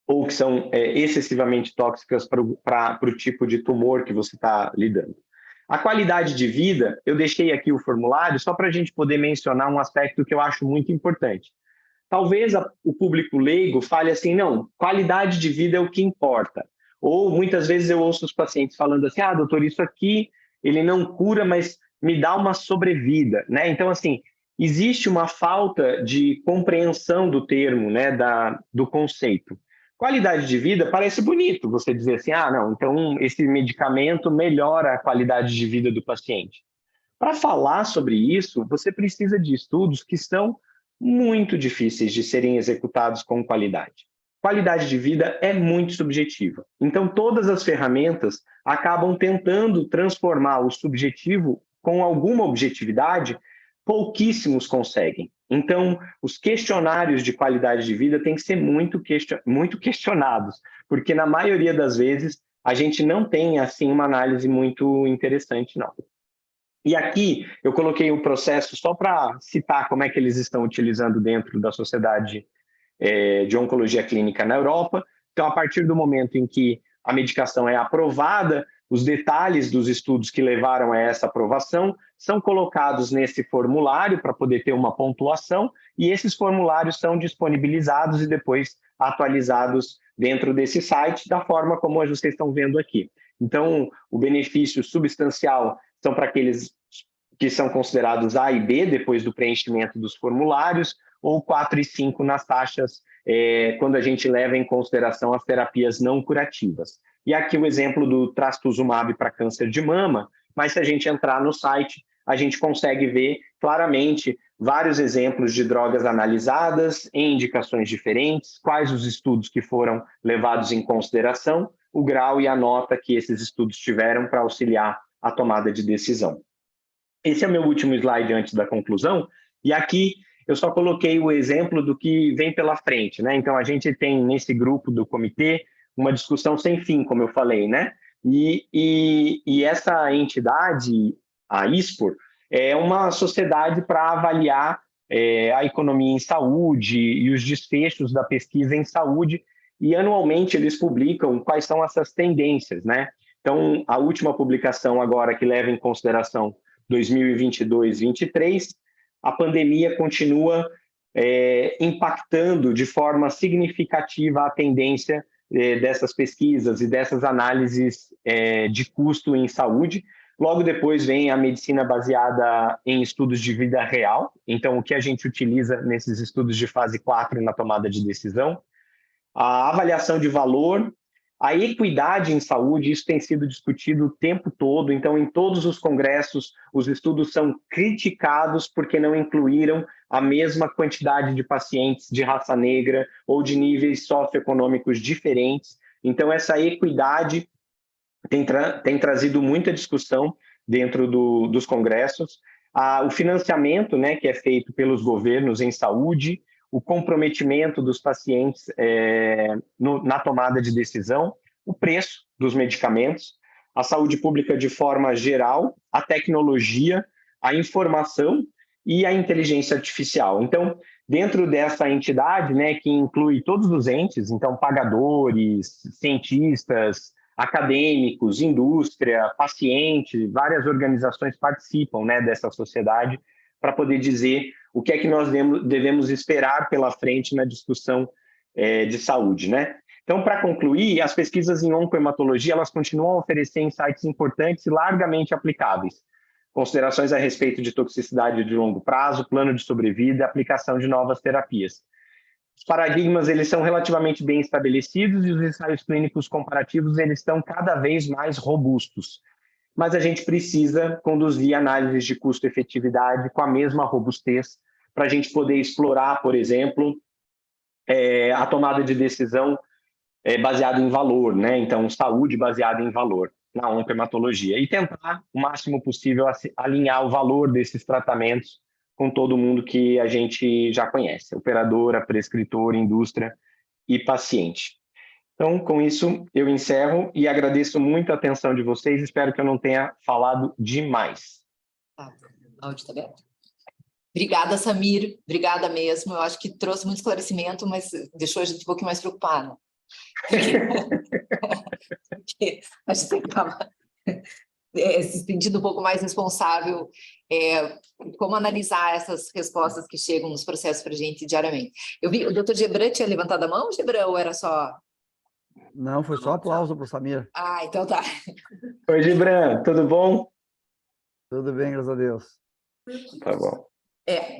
ou que são excessivamente tóxicas para o tipo de tumor que você está lidando. A qualidade de vida, eu deixei aqui o formulário só para a gente poder mencionar um aspecto que eu acho muito importante. Talvez o público leigo fale assim, não, qualidade de vida é o que importa. Ou muitas vezes eu ouço os pacientes falando assim, doutor, isso aqui ele não cura, mas me dá uma sobrevida, né? Então, assim, existe uma falta de compreensão do termo, né, do conceito. Qualidade de vida parece bonito você dizer assim, não, então esse medicamento melhora a qualidade de vida do paciente. Para falar sobre isso, você precisa de estudos que são muito difíceis de serem executados com qualidade. Qualidade de vida é muito subjetiva. Então, todas as ferramentas acabam tentando transformar o subjetivo com alguma objetividade, pouquíssimos conseguem. Então, os questionários de qualidade de vida têm que ser muito questionados, porque na maioria das vezes a gente não tem assim uma análise muito interessante, não. E aqui eu coloquei o processo só para citar como é que eles estão utilizando dentro da Sociedade de Oncologia Clínica na Europa. Então, a partir do momento em que a medicação é aprovada, os detalhes dos estudos que levaram a essa aprovação são colocados nesse formulário para poder ter uma pontuação, e esses formulários são disponibilizados e depois atualizados dentro desse site, da forma como vocês estão vendo aqui. Então, o benefício substancial são para aqueles que são considerados A e B, depois do preenchimento dos formulários, ou 4 e 5 nas taxas, quando a gente leva em consideração as terapias não curativas. E aqui o exemplo do trastuzumab para câncer de mama, mas se a gente entrar no site, a gente consegue ver claramente vários exemplos de drogas analisadas em indicações diferentes, quais os estudos que foram levados em consideração, o grau e a nota que esses estudos tiveram para auxiliar a tomada de decisão. Esse é o meu último slide antes da conclusão, e aqui eu só coloquei o exemplo do que vem pela frente, né? Então, a gente tem nesse grupo do comitê uma discussão sem fim, como eu falei, né? E essa entidade, a ISPOR, é uma sociedade para avaliar a economia em saúde e os desfechos da pesquisa em saúde, e anualmente eles publicam quais são essas tendências, né? Então, a última publicação agora que leva em consideração 2022-23, a pandemia continua impactando de forma significativa a tendência dessas pesquisas e dessas análises de custo em saúde. Logo depois vem a medicina baseada em estudos de vida real, então o que a gente utiliza nesses estudos de fase 4 na tomada de decisão, a avaliação de valor, a equidade em saúde, isso tem sido discutido o tempo todo, então em todos os congressos os estudos são criticados porque não incluíram a mesma quantidade de pacientes de raça negra ou de níveis socioeconômicos diferentes. Então essa equidade tem trazido muita discussão dentro dos congressos. O financiamento, né, que é feito pelos governos em saúde, o comprometimento dos pacientes na tomada de decisão, o preço dos medicamentos, a saúde pública de forma geral, a tecnologia, a informação e a inteligência artificial. Então, dentro dessa entidade, né, que inclui todos os entes, então pagadores, cientistas, acadêmicos, indústria, paciente, várias organizações participam, né, dessa sociedade para poder dizer o que é que nós devemos esperar pela frente na discussão de saúde, né? Então, para concluir, as pesquisas em oncohematologia, elas continuam a oferecer insights importantes e largamente aplicáveis. Considerações a respeito de toxicidade de longo prazo, plano de sobrevida e aplicação de novas terapias. Os paradigmas, eles são relativamente bem estabelecidos e os ensaios clínicos comparativos, eles estão cada vez mais robustos. Mas a gente precisa conduzir análises de custo-efetividade com a mesma robustez para a gente poder explorar, por exemplo, a tomada de decisão baseada em valor, né? Então, saúde baseada em valor na oncohematologia. E tentar, o máximo possível, alinhar o valor desses tratamentos com todo mundo que a gente já conhece, operadora, prescritor, indústria e paciente. Então, com isso, eu encerro e agradeço muito a atenção de vocês. Espero que eu não tenha falado demais. Tá, o áudio tá aberto? Obrigada, Samir. Obrigada mesmo. Eu acho que trouxe muito esclarecimento, mas deixou a gente um pouquinho mais preocupado. Porque a gente estava se sentindo um pouco mais responsável como analisar essas respostas que chegam nos processos para a gente diariamente. Eu vi, o doutor Gebran tinha levantado a mão, Gebran, ou era só... Não, foi só aplauso para o Samir. Ah, então tá. Oi, Gebran, tudo bom? Tudo bem, graças a Deus. Tá bom.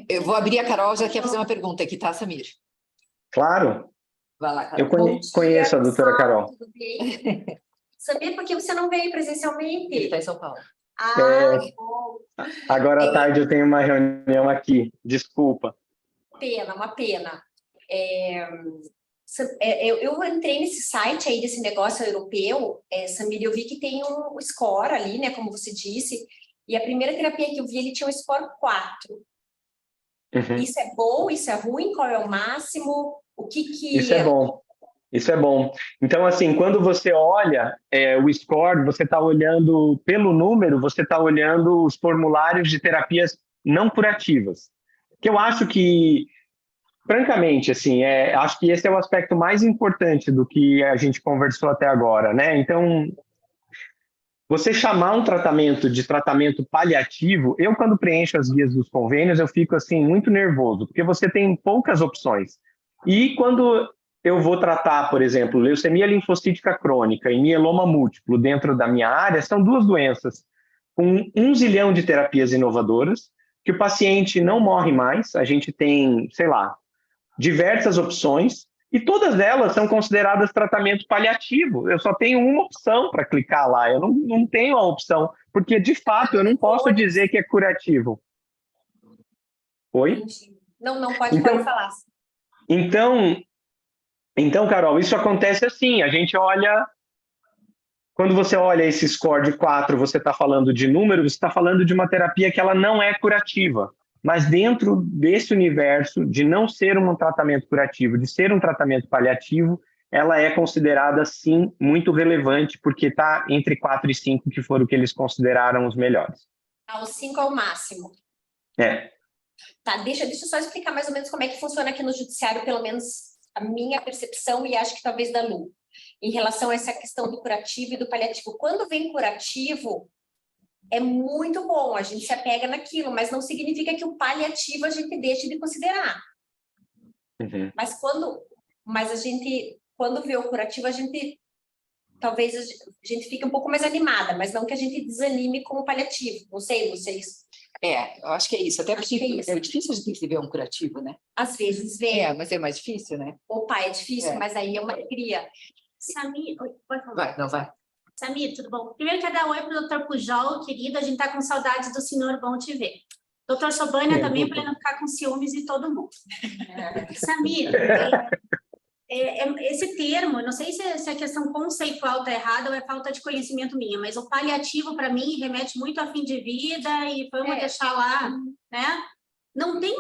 Eu vou abrir a Carol, já quer fazer uma pergunta aqui, tá, Samir? Claro. Vai lá, Carol. Eu conheço a doutora Carol. Tudo bem? Sabia por que você não veio presencialmente? Ele está em São Paulo. Bom. Agora à tarde eu tenho uma reunião aqui. Desculpa. Uma pena. Eu entrei nesse site aí desse negócio europeu, Samir, eu vi que tem um score ali, né, como você disse, e a primeira terapia que eu vi, ele tinha um score 4. Uhum. Isso é bom? Isso é ruim? Qual é o máximo? O que que... Isso é bom. Isso é bom. Então, assim, quando você olha o score, você está olhando pelo número, você está olhando os formulários de terapias não curativas. Que eu acho que, francamente, assim, acho que esse é o aspecto mais importante do que a gente conversou até agora, né? Então, você chamar um tratamento de tratamento paliativo, eu, quando preencho as guias dos convênios, eu fico, assim, muito nervoso, porque você tem poucas opções. E quando eu vou tratar, por exemplo, leucemia linfocítica crônica e mieloma múltiplo dentro da minha área, são duas doenças com 1 zilhão de terapias inovadoras, que o paciente não morre mais, a gente tem, sei lá, diversas opções, e todas elas são consideradas tratamento paliativo. Eu só tenho uma opção para clicar lá, eu não tenho a opção, porque, de fato, eu não posso dizer que é curativo. Oi? Não, pode falar. Então, Carol, isso acontece assim, a gente olha... Quando você olha esse score de 4, você está falando de número, você está falando de uma terapia que ela não é curativa. Mas dentro desse universo de não ser um tratamento curativo, de ser um tratamento paliativo, ela é considerada, sim, muito relevante, porque está entre 4 e 5, que foram o que eles consideraram os melhores. O 5 é o máximo. Tá, deixa eu só explicar mais ou menos como é que funciona aqui no judiciário, pelo menos a minha percepção, e acho que talvez da Lu, em relação a essa questão do curativo e do paliativo. Quando vem curativo, é muito bom, a gente se apega naquilo, mas não significa que o paliativo a gente deixe de considerar. Uhum. Mas quando vê o curativo, talvez a gente fique um pouco mais animada, mas não que a gente desanime com o paliativo. Não sei, vocês... Eu acho que é isso. Até porque é difícil a gente ver um curativo, né? Às vezes vê. Mas é mais difícil, né? Opa, é difícil, mas aí é uma alegria. Samir, pode falar. Vai. Samir, tudo bom? Primeiro quero dar oi para o Dr. Pujol, querido, a gente está com saudades do senhor, bom te ver. Doutor Sobânia também, para ele não ficar com ciúmes de todo mundo. Samir, esse termo, não sei se a questão conceitual está errada ou é falta de conhecimento minha, mas o paliativo, para mim, remete muito a fim de vida e vamos deixar lá, né? Não tem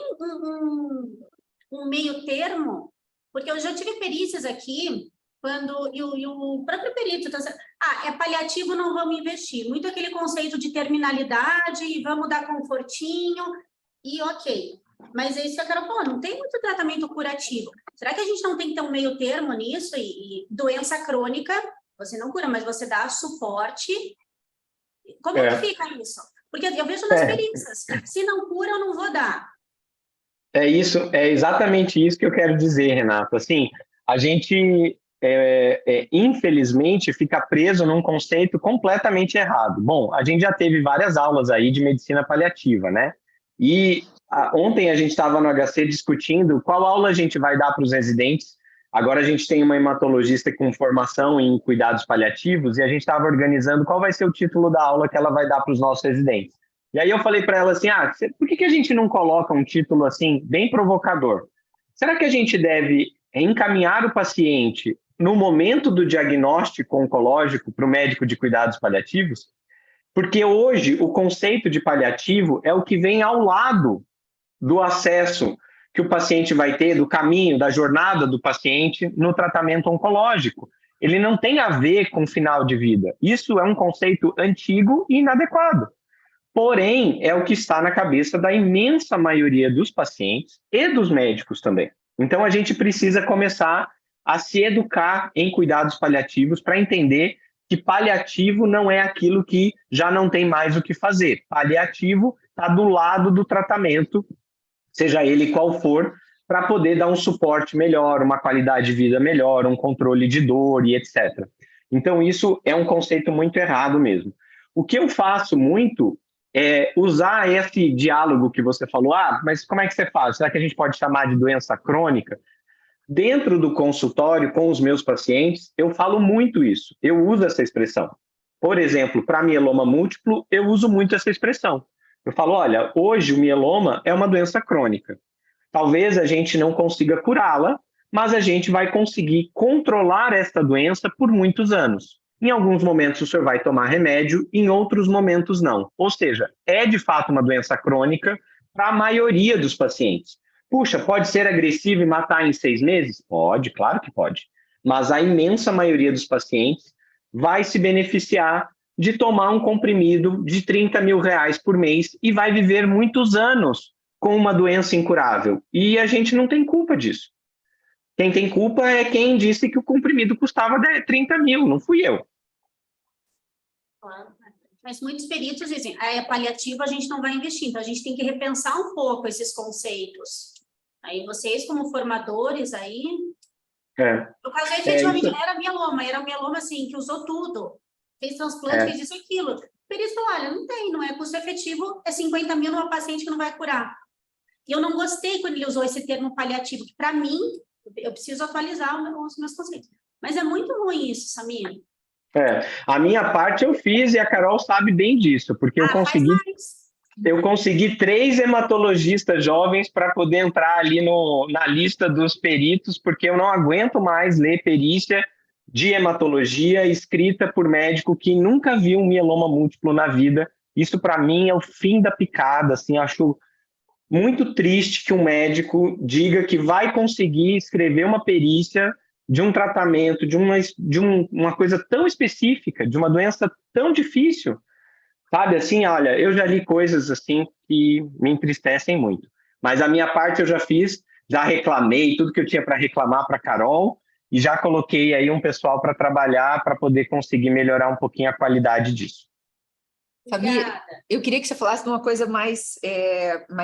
um meio termo, porque eu já tive perícias aqui, e o próprio perito está dizendo, é paliativo, não vamos investir. Muito aquele conceito de terminalidade, e vamos dar confortinho, e ok. Mas é isso que eu quero falar, não tem muito tratamento curativo. Será que a gente não tem que ter um meio termo nisso? E doença crônica, você não cura, mas você dá suporte. Como que fica isso? Porque eu vejo nas perícias, se não cura, eu não vou dar. É exatamente isso que eu quero dizer, Renato. Assim, a gente, infelizmente, fica preso num conceito completamente errado. Bom, a gente já teve várias aulas aí de medicina paliativa, né? E ontem a gente estava no HC discutindo qual aula a gente vai dar para os residentes. Agora a gente tem uma hematologista com formação em cuidados paliativos e a gente estava organizando qual vai ser o título da aula que ela vai dar para os nossos residentes. E aí eu falei para ela assim, por que a gente não coloca um título assim, bem provocador? Será que a gente deve é encaminhar o paciente no momento do diagnóstico oncológico para o médico de cuidados paliativos, porque hoje o conceito de paliativo é o que vem ao lado do acesso que o paciente vai ter, do caminho, da jornada do paciente no tratamento oncológico. Ele não tem a ver com final de vida. Isso é um conceito antigo e inadequado. Porém, é o que está na cabeça da imensa maioria dos pacientes e dos médicos também. Então, a gente precisa começar a se educar em cuidados paliativos para entender que paliativo não é aquilo que já não tem mais o que fazer. Paliativo está do lado do tratamento, seja ele qual for, para poder dar um suporte melhor, uma qualidade de vida melhor, um controle de dor e etc. Então, isso é um conceito muito errado mesmo. O que eu faço muito é usar esse diálogo que você falou, mas como é que você faz? Será que a gente pode chamar de doença crônica? Dentro do consultório, com os meus pacientes, eu falo muito isso, eu uso essa expressão. Por exemplo, para mieloma múltiplo, eu uso muito essa expressão. Eu falo, olha, hoje o mieloma é uma doença crônica. Talvez a gente não consiga curá-la, mas a gente vai conseguir controlar esta doença por muitos anos. Em alguns momentos o senhor vai tomar remédio, em outros momentos não. Ou seja, é de fato uma doença crônica para a maioria dos pacientes. Puxa, pode ser agressivo e matar em 6 meses? Pode, claro que pode. Mas a imensa maioria dos pacientes vai se beneficiar de tomar um comprimido de R$30 mil por mês e vai viver muitos anos com uma doença incurável. E a gente não tem culpa disso. Quem tem culpa é quem disse que o comprimido custava 30 mil, não fui eu. Claro. Mas muitos peritos dizem, paliativo a gente não vai investir, então a gente tem que repensar um pouco esses conceitos. Aí vocês, como formadores, aí... No caso, efetivamente, era um mieloma, assim, que usou tudo. Fez transplante, fez isso e aquilo. O perito falou, olha, não é custo efetivo, é 50 mil numa paciente que não vai curar. E eu não gostei quando ele usou esse termo paliativo, que para mim, eu preciso atualizar os meus conceitos. Mas é muito ruim isso, Samir. A minha parte eu fiz e a Carol sabe bem disso, porque eu consegui 3 hematologistas jovens para poder entrar ali na lista dos peritos, porque eu não aguento mais ler perícia de hematologia escrita por médico que nunca viu um mieloma múltiplo na vida. Isso, para mim, é o fim da picada. Assim, acho muito triste que um médico diga que vai conseguir escrever uma perícia de um tratamento, de uma coisa tão específica, de uma doença tão difícil. Sabe, assim, olha, eu já li coisas assim que me entristecem muito. Mas a minha parte eu já fiz, já reclamei tudo que eu tinha para reclamar para a Carol e já coloquei aí um pessoal para trabalhar para poder conseguir melhorar um pouquinho a qualidade disso. Samir, eu queria que você falasse de uma coisa mais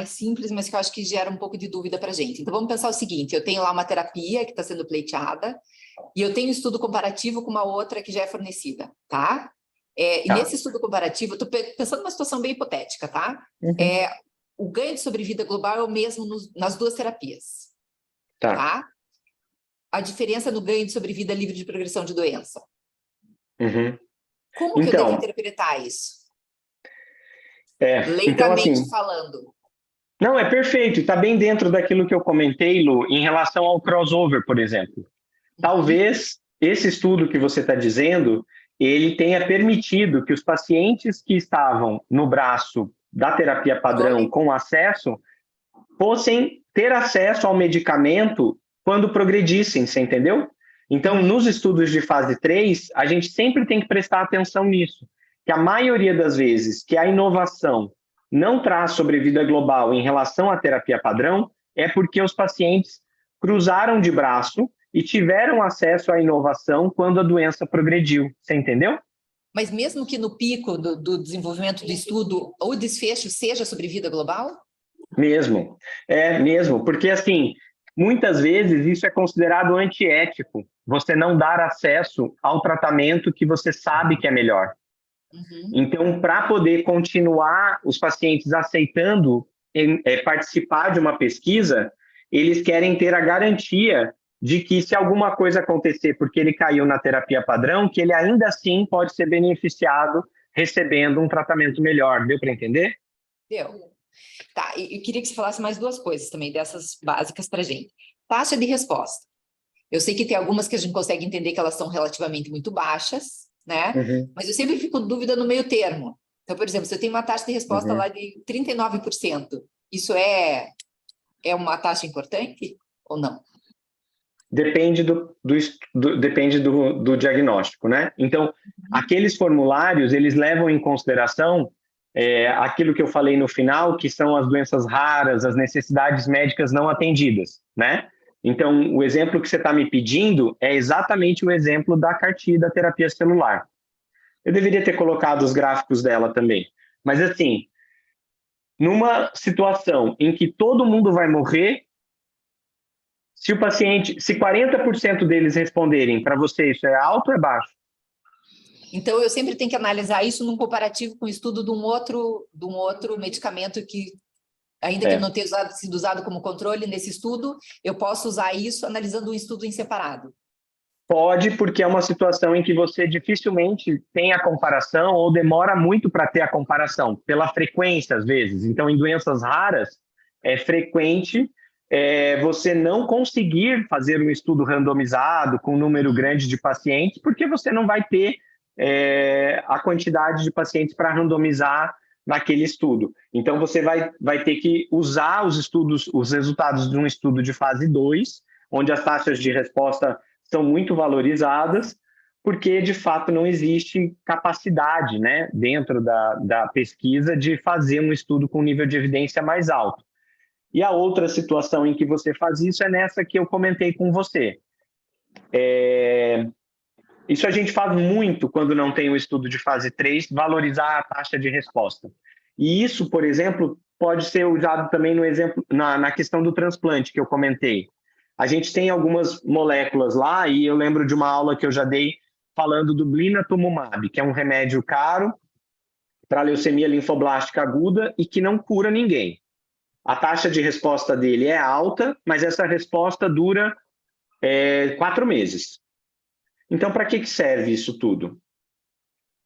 simples, mas que eu acho que gera um pouco de dúvida para a gente. Então, vamos pensar o seguinte, eu tenho lá uma terapia que está sendo pleiteada e eu tenho um estudo comparativo com uma outra que já é fornecida, tá? E nesse estudo comparativo, eu estou pensando numa situação bem hipotética, tá? Uhum. O ganho de sobrevida global é o mesmo nas 2 terapias, tá? A diferença no ganho de sobrevida livre de progressão de doença. Uhum. Como que eu devo interpretar isso? Leigamente então, assim, falando. Não, é perfeito, está bem dentro daquilo que eu comentei, Lu, em relação ao crossover, por exemplo. Talvez esse estudo que você está dizendo, ele tenha permitido que os pacientes que estavam no braço da terapia padrão com acesso, fossem ter acesso ao medicamento quando progredissem, você entendeu? Então, nos estudos de fase 3, a gente sempre tem que prestar atenção nisso, que a maioria das vezes que a inovação não traz sobrevida global em relação à terapia padrão, é porque os pacientes cruzaram de braço e tiveram acesso à inovação quando a doença progrediu. Você entendeu? Mas mesmo que no pico do desenvolvimento do estudo, o desfecho seja sobrevida global? Mesmo. Mesmo. Porque, assim, muitas vezes isso é considerado antiético. Você não dar acesso ao tratamento que você sabe que é melhor. Então, para poder continuar os pacientes aceitando participar de uma pesquisa, eles querem ter a garantia de que se alguma coisa acontecer porque ele caiu na terapia padrão, que ele ainda assim pode ser beneficiado recebendo um tratamento melhor. Deu para entender? Deu. Tá, e eu queria que você falasse mais 2 coisas também, dessas básicas para a gente. Taxa de resposta. Eu sei que tem algumas que a gente consegue entender que elas são relativamente muito baixas, né? Mas eu sempre fico em dúvida no meio termo. Então, por exemplo, se eu tenho uma taxa de resposta lá de 39%, isso é uma taxa importante ou não? Depende depende do diagnóstico, né? Então, aqueles formulários, eles levam em consideração aquilo que eu falei no final, que são as doenças raras, as necessidades médicas não atendidas, né? Então, o exemplo que você está me pedindo é exatamente o exemplo da CAR-T, da terapia celular. Eu deveria ter colocado os gráficos dela também. Mas, assim, numa situação em que todo mundo vai morrer, se 40% deles responderem para você, isso é alto ou é baixo? Então, eu sempre tenho que analisar isso num comparativo com o estudo de um outro medicamento que, ainda que não tenha sido usado como controle nesse estudo, eu posso usar isso analisando um estudo em separado. Pode, porque é uma situação em que você dificilmente tem a comparação ou demora muito para ter a comparação, pela frequência, às vezes. Então, em doenças raras, é frequente você não conseguir fazer um estudo randomizado com um número grande de pacientes, porque você não vai ter a quantidade de pacientes para randomizar naquele estudo. Então, você vai ter que usar os resultados de um estudo de fase 2, onde as taxas de resposta são muito valorizadas, porque, de fato, não existe capacidade, né, dentro da pesquisa de fazer um estudo com nível de evidência mais alto. E a outra situação em que você faz isso é nessa que eu comentei com você. Isso a gente faz muito quando não tem um estudo de fase 3, valorizar a taxa de resposta. E isso, por exemplo, pode ser usado também no exemplo, na questão do transplante que eu comentei. A gente tem algumas moléculas lá, e eu lembro de uma aula que eu já dei falando do blinatumomab, que é um remédio caro para leucemia linfoblástica aguda e que não cura ninguém. A taxa de resposta dele é alta, mas essa resposta dura 4 meses. Então, para que serve isso tudo?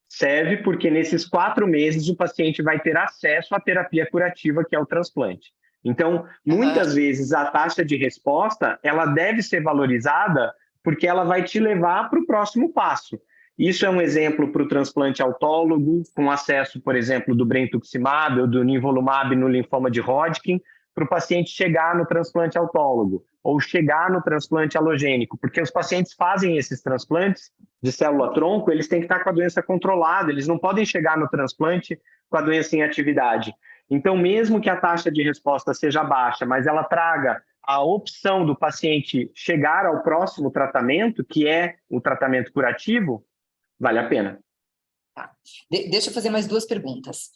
Serve porque nesses 4 meses o paciente vai ter acesso à terapia curativa, que é o transplante. Então, muitas vezes a taxa de resposta ela deve ser valorizada porque ela vai te levar para o próximo passo. Isso é um exemplo para o transplante autólogo, com acesso, por exemplo, do brentuximab ou do nivolumab no linfoma de Hodgkin, para o paciente chegar no transplante autólogo ou chegar no transplante alogênico, porque os pacientes fazem esses transplantes de célula-tronco, eles têm que estar com a doença controlada, eles não podem chegar no transplante com a doença em atividade. Então, mesmo que a taxa de resposta seja baixa, mas ela traga a opção do paciente chegar ao próximo tratamento, que é o tratamento curativo, vale a pena. Tá. Deixa eu fazer mais 2 perguntas.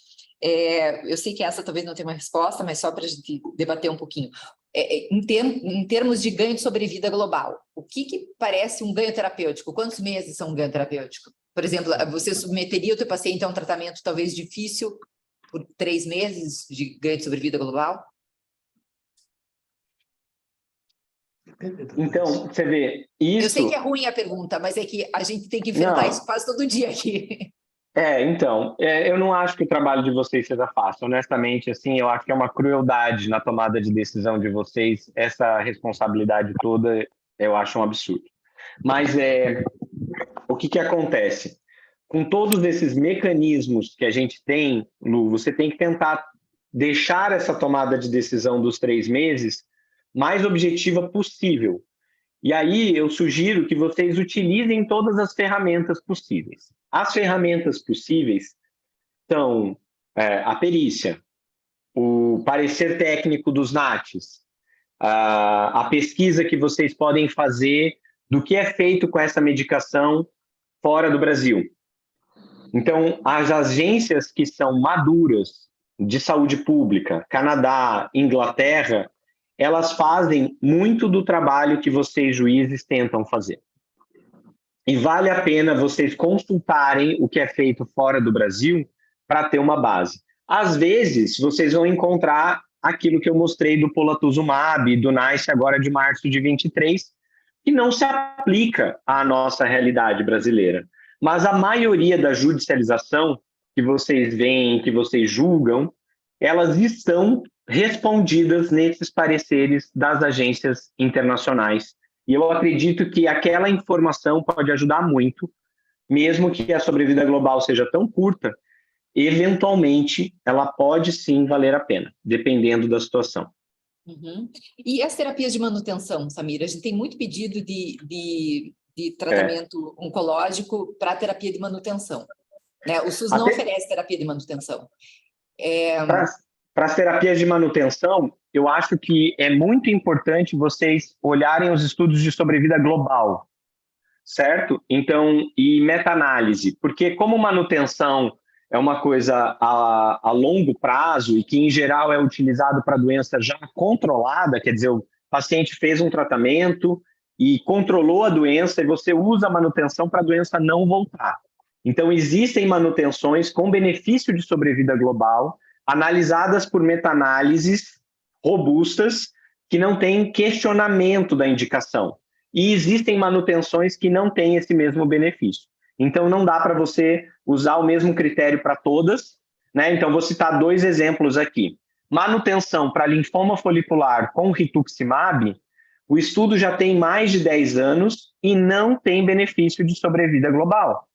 Eu sei que essa talvez não tenha uma resposta, mas só para a gente debater um pouquinho. Em termos de ganho de sobrevida global, o que parece um ganho terapêutico? Quantos meses são um ganho terapêutico? Por exemplo, você submeteria o teu paciente a um tratamento talvez difícil por 3 meses de ganho de sobrevida global? Então, você vê, isso... Eu sei que é ruim a pergunta, mas é que a gente tem que enfrentar isso quase todo dia aqui. Eu não acho que o trabalho de vocês seja fácil. Honestamente, assim, eu acho que é uma crueldade na tomada de decisão de vocês. Essa responsabilidade toda, eu acho um absurdo. Mas o que acontece? Com todos esses mecanismos que a gente tem, Lu, você tem que tentar deixar essa tomada de decisão dos 3 meses mais objetiva possível. E aí eu sugiro que vocês utilizem todas as ferramentas possíveis. As ferramentas possíveis são a perícia, o parecer técnico dos NATs, a pesquisa que vocês podem fazer do que é feito com essa medicação fora do Brasil. Então, as agências que são maduras de saúde pública, Canadá, Inglaterra, elas fazem muito do trabalho que vocês, juízes, tentam fazer. E vale a pena vocês consultarem o que é feito fora do Brasil para ter uma base. Às vezes, vocês vão encontrar aquilo que eu mostrei do polatuzumab, do NICE agora de março de 23, que não se aplica à nossa realidade brasileira. Mas a maioria da judicialização que vocês veem, que vocês julgam, elas estão respondidas nesses pareceres das agências internacionais E eu acredito que aquela informação pode ajudar muito, mesmo que a sobrevida global seja tão curta, eventualmente ela pode sim valer a pena, dependendo da situação. Uhum. E as terapias de manutenção, Samira? A gente tem muito pedido de tratamento oncológico para terapia de manutenção, né? O SUS não oferece terapia de manutenção. Para as terapias de manutenção, eu acho que é muito importante vocês olharem os estudos de sobrevida global, certo? Então, e meta-análise, porque como manutenção é uma coisa a longo prazo e que, em geral, é utilizado para doença já controlada, quer dizer, o paciente fez um tratamento e controlou a doença e você usa a manutenção para a doença não voltar. Então, existem manutenções com benefício de sobrevida global, analisadas por meta-análises robustas, que não têm questionamento da indicação. E existem manutenções que não têm esse mesmo benefício. Então, não dá para você usar o mesmo critério para todas, né? Então, vou citar 2 exemplos aqui. Manutenção para linfoma folicular com rituximab, o estudo já tem mais de 10 anos e não tem benefício de sobrevida global.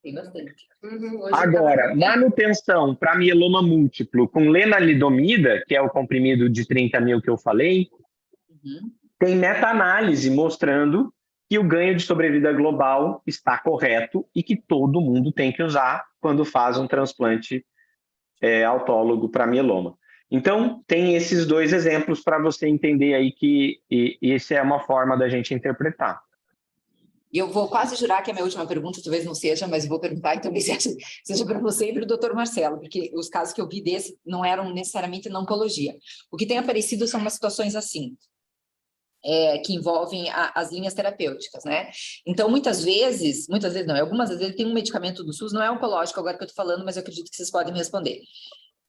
Tem bastante. Agora, manutenção para mieloma múltiplo com lenalidomida, que é o comprimido de 30 mil que eu falei, tem meta-análise mostrando que o ganho de sobrevida global está correto e que todo mundo tem que usar quando faz um transplante autólogo para mieloma. Então, tem esses 2 exemplos para você entender aí que essa é uma forma da gente interpretar. E eu vou quase jurar que a minha última pergunta talvez não seja, mas vou perguntar e também seja para você e para o doutor Marcelo, porque os casos que eu vi desse não eram necessariamente na oncologia. O que tem aparecido são umas situações assim, que envolvem as linhas terapêuticas, né? Então, muitas vezes não, algumas vezes tem um medicamento do SUS, não é oncológico agora que eu estou falando, mas eu acredito que vocês podem me responder.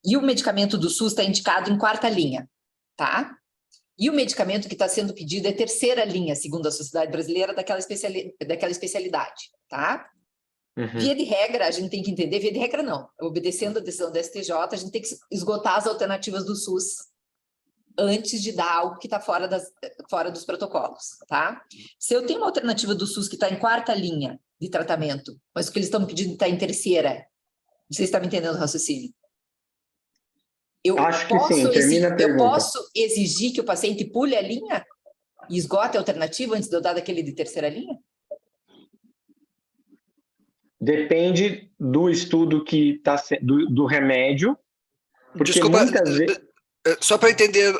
E o medicamento do SUS está indicado em 4ª linha, tá? E o medicamento que está sendo pedido é 3ª linha, segundo a Sociedade Brasileira daquela especialidade, tá? Via de regra, a gente tem que entender, via de regra não, obedecendo a decisão da STJ, a gente tem que esgotar as alternativas do SUS antes de dar algo que está fora dos protocolos, tá? Se eu tenho uma alternativa do SUS que está em 4ª linha de tratamento, mas o que eles estão pedindo está em 3ª, não sei se está me entendendo o raciocínio. Acho que sim, termina a pergunta. Eu posso exigir que o paciente pule a linha e esgote a alternativa antes de eu dar daquele de 3ª linha? Depende do estudo que está do remédio. Porque desculpa, muitas vezes... só para entender,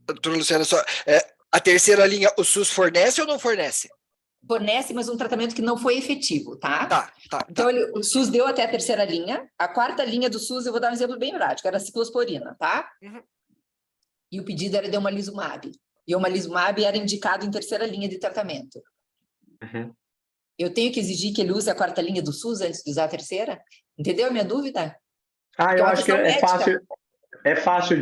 doutora Luciana, a 3ª linha o SUS fornece ou não fornece? Fornece, mas um tratamento que não foi efetivo, tá? Tá. Então, o SUS deu até a 3ª linha. A 4ª linha do SUS, eu vou dar um exemplo bem prático, era a ciclosporina, tá? E o pedido era de omalizumab. E o omalizumab era indicado em 3ª linha de tratamento. Eu tenho que exigir que ele use a 4ª linha do SUS antes de usar a 3ª? Entendeu a minha dúvida? Eu acho que é fácil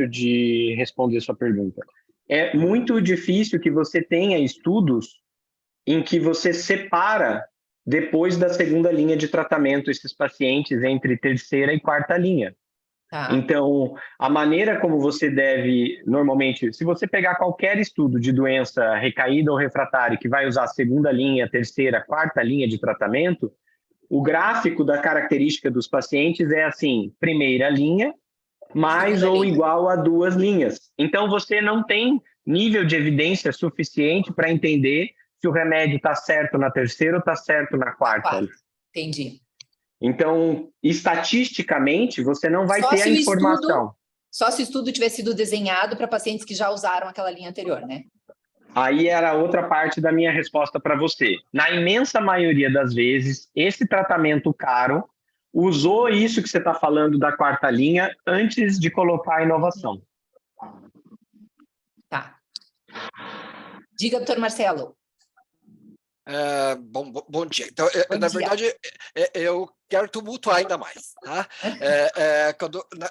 de responder sua pergunta. É muito difícil que você tenha estudos em que você separa, depois da 2ª linha de tratamento, esses pacientes entre 3ª e 4ª linha. Então, a maneira como você deve, normalmente, se você pegar qualquer estudo de doença recaída ou refratária que vai usar a 2ª linha, 3ª, 4ª linha de tratamento, o gráfico da característica dos pacientes é assim, 1ª linha, mais ou igual a 2 linhas. Então, você não tem nível de evidência suficiente para entender se o remédio está certo na 3ª ou está certo na 4ª. Entendi. Então, estatisticamente, você não vai ter a informação. Só se o estudo tiver sido desenhado para pacientes que já usaram aquela linha anterior, né? Aí era outra parte da minha resposta para você. Na imensa maioria das vezes, esse tratamento caro usou isso que você está falando da 4ª linha antes de colocar a inovação. Tá. Diga, doutor Marcelo. Bom dia. Então, na verdade, eu quero tumultuar ainda mais. Tá?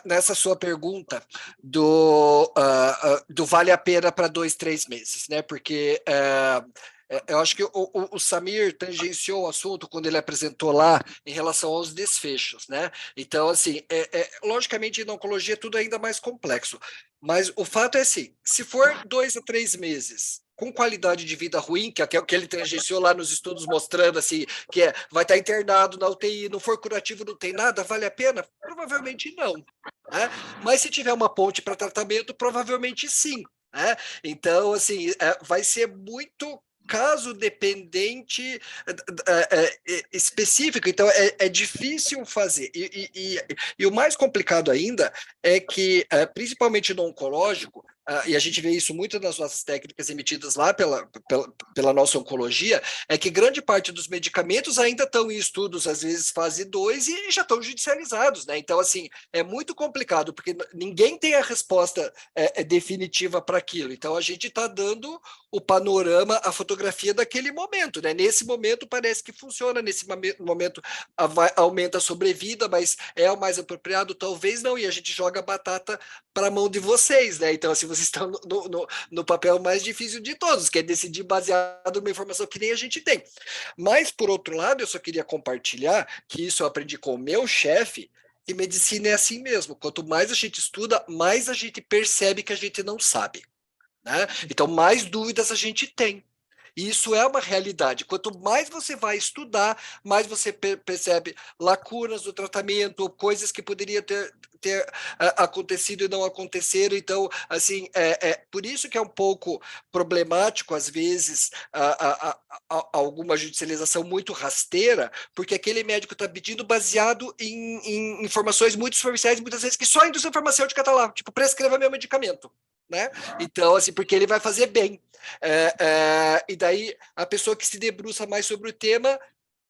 Nessa sua pergunta do vale a pena para 2, 3 meses, né? Porque eu acho que o Samir tangenciou o assunto quando ele apresentou lá em relação aos desfechos, né? Então, assim, logicamente, na oncologia é tudo ainda mais complexo, mas o fato é assim, se for 2 a 3 meses com qualidade de vida ruim, que é o que ele tangenciou lá nos estudos mostrando assim, que vai estar internado na UTI, não for curativo, não tem nada, vale a pena? Provavelmente não. Né? Mas se tiver uma ponte para tratamento, provavelmente sim. Né? Então, assim, vai ser muito caso dependente específico, então é difícil fazer. E o mais complicado ainda é que, principalmente no oncológico, e a gente vê isso muito nas nossas técnicas emitidas lá pela nossa oncologia, é que grande parte dos medicamentos ainda estão em estudos, às vezes fase 2, e já estão judicializados, né? Então, assim, é muito complicado, porque ninguém tem a resposta definitiva para aquilo. Então, a gente está dando o panorama, a fotografia daquele momento, né? Nesse momento parece que funciona, nesse momento aumenta a sobrevida, mas é o mais apropriado? Talvez não, e a gente joga a batata para a mão de vocês, né? Então, assim, vocês estão no papel mais difícil de todos, que é decidir baseado numa informação que nem a gente tem. Mas, por outro lado, eu só queria compartilhar que isso eu aprendi com o meu chefe, e medicina é assim mesmo. Quanto mais a gente estuda, mais a gente percebe que a gente não sabe. Né? Então, mais dúvidas a gente tem. E isso é uma realidade. Quanto mais você vai estudar, mais você percebe lacunas do tratamento, coisas que poderiam ter acontecido e não aconteceram. Então, assim, por isso que é um pouco problemático, às vezes, alguma judicialização muito rasteira, porque aquele médico está pedindo baseado em informações muito superficiais, muitas vezes que só a indústria farmacêutica está lá, tipo, prescreva meu medicamento. Né? Então, assim, porque ele vai fazer bem. E daí a pessoa que se debruça mais sobre o tema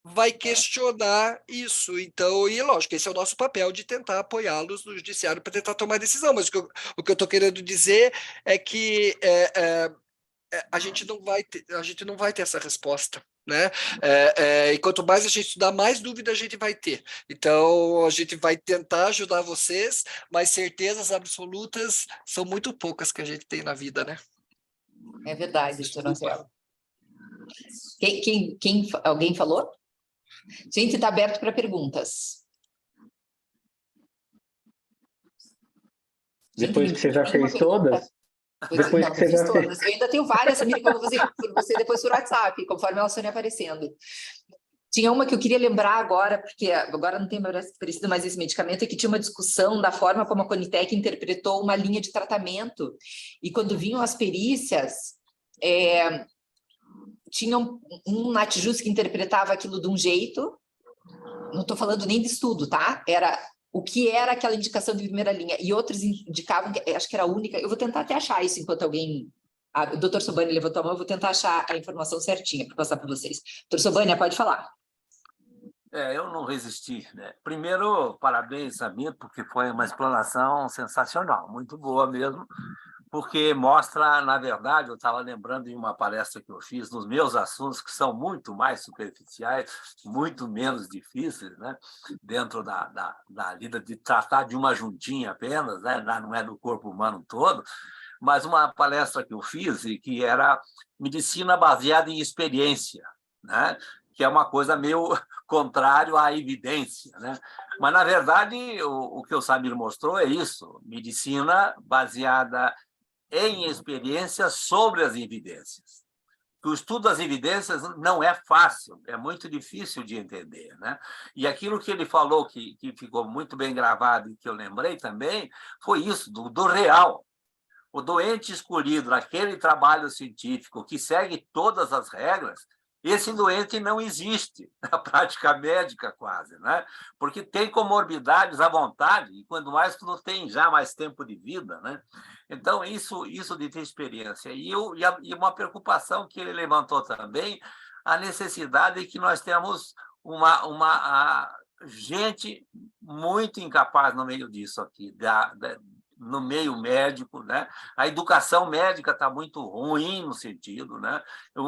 vai questionar isso. Então, e lógico, esse é o nosso papel de tentar apoiá-los no judiciário para tentar tomar decisão. Mas o que eu estou querendo dizer é que a gente não vai ter essa resposta. Né? E quanto mais a gente estudar, mais dúvida a gente vai ter. Então, a gente vai tentar ajudar vocês, mas certezas absolutas são muito poucas que a gente tem na vida, né? É verdade, doutor Marcelo. Alguém falou? Gente, está aberto para perguntas. Depois que você já fez todas? Depois que você já fez. Eu ainda tenho várias, Samir, que eu vou fazer por você depois por WhatsApp, conforme elas forem aparecendo. Tinha uma que eu queria lembrar agora, porque agora não tem aparecido mais esse medicamento, é que tinha uma discussão da forma como a Conitec interpretou uma linha de tratamento. E quando vinham as perícias, tinha um Natjus que interpretava aquilo de um jeito, não estou falando nem de estudo, tá? Era o que era aquela indicação de primeira linha, e outros indicavam, acho que era a única, eu vou tentar até achar isso enquanto alguém... o doutor Sobania levantou a mão, eu vou tentar achar a informação certinha para passar para vocês. Doutor Sobania, pode falar. Eu não resisti, né? Primeiro, parabéns, Samir, porque foi uma explanação sensacional, muito boa mesmo, porque mostra, na verdade, eu estava lembrando de uma palestra que eu fiz nos meus assuntos, que são muito mais superficiais, muito menos difíceis, né? Dentro da lida de tratar de uma juntinha apenas, né? Não é do corpo humano todo, mas uma palestra que eu fiz e que era medicina baseada em experiência, né? Que é uma coisa meio contrário à evidência, né? Mas, na verdade, o que o Samir mostrou é isso, medicina baseada em experiências sobre as evidências. O estudo das evidências não é fácil, é muito difícil de entender, né? E aquilo que ele falou, que ficou muito bem gravado e que eu lembrei também, foi isso, do real. O doente escolhido naquele trabalho científico que segue todas as regras, esse doente não existe na prática médica quase, né? Porque tem comorbidades à vontade, e quando mais tu não tem já mais tempo de vida, né? Então, isso de ter experiência. E uma preocupação que ele levantou também, a necessidade de que nós temos uma gente muito incapaz no meio disso aqui, no meio médico, né? A educação médica está muito ruim no sentido, né?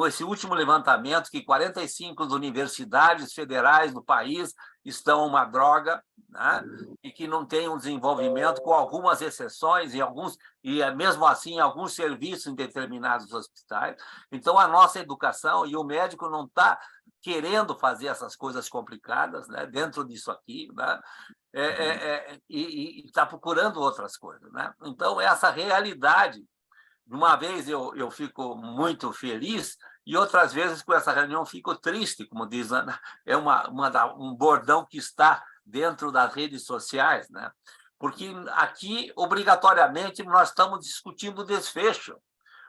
Esse último levantamento que 45 universidades federais do país estão uma droga, né? E que não tem um desenvolvimento, com algumas exceções, e mesmo assim, em alguns serviços em determinados hospitais. Então, a nossa educação, e o médico não está querendo fazer essas coisas complicadas, né? Dentro disso aqui, né? E está procurando outras coisas, né? Então, essa realidade, uma vez eu fico muito feliz, e outras vezes com essa reunião fico triste, como diz Ana, é um bordão que está dentro das redes sociais, né? Porque aqui, obrigatoriamente, nós estamos discutindo o desfecho.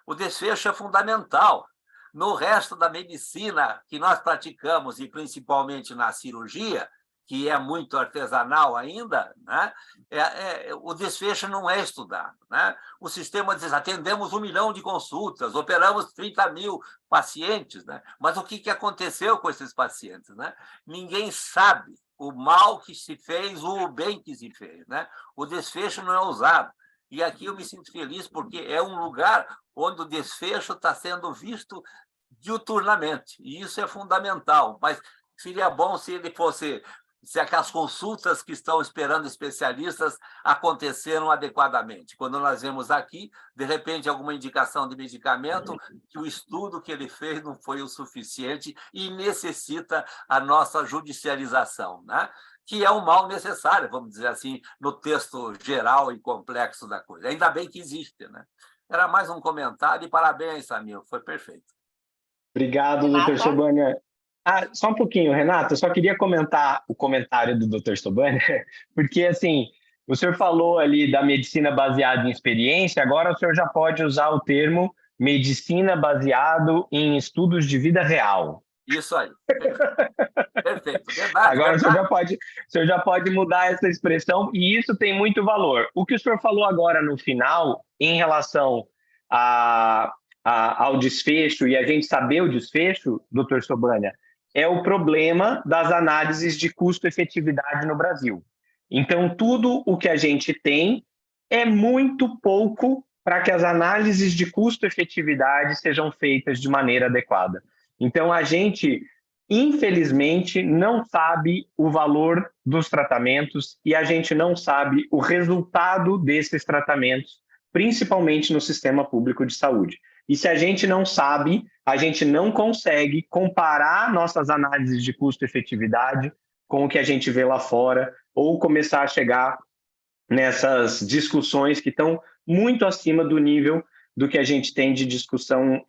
O desfecho é fundamental. No resto da medicina que nós praticamos, e principalmente na cirurgia, que é muito artesanal ainda, né? O desfecho não é estudado, né? O sistema diz, atendemos 1 milhão de consultas, operamos 30 mil pacientes, né? Mas o que aconteceu com esses pacientes, né? Ninguém sabe o mal que se fez ou o bem que se fez, né? O desfecho não é usado. E aqui eu me sinto feliz porque é um lugar onde o desfecho está sendo visto diuturnamente, e isso é fundamental. Mas seria bom se ele fosse... se aquelas consultas que estão esperando especialistas aconteceram adequadamente. Quando nós vemos aqui, de repente, alguma indicação de medicamento, que o estudo que ele fez não foi o suficiente e necessita a nossa judicialização, né? Que é um mal necessário, vamos dizer assim, no texto geral e complexo da coisa. Ainda bem que existe, né? Era mais um comentário e parabéns, Samir, foi perfeito. Obrigado, doutor Sobania. Só um pouquinho, Renata, eu só queria comentar o comentário do Dr. Sobania, porque, assim, o senhor falou ali da medicina baseada em experiência, agora o senhor já pode usar o termo medicina baseado em estudos de vida real. Isso aí. Perfeito. Verdade, agora verdade. O senhor já pode mudar essa expressão, e isso tem muito valor. O que o senhor falou agora no final, em relação ao desfecho, e a gente saber o desfecho, doutor Sobania, é o problema das análises de custo-efetividade no Brasil. Então, tudo o que a gente tem é muito pouco para que as análises de custo-efetividade sejam feitas de maneira adequada. Então, a gente, infelizmente, não sabe o valor dos tratamentos e a gente não sabe o resultado desses tratamentos, principalmente no sistema público de saúde. E se a gente não sabe, a gente não consegue comparar nossas análises de custo-efetividade com o que a gente vê lá fora, ou começar a chegar nessas discussões que estão muito acima do nível do que a gente tem de discussão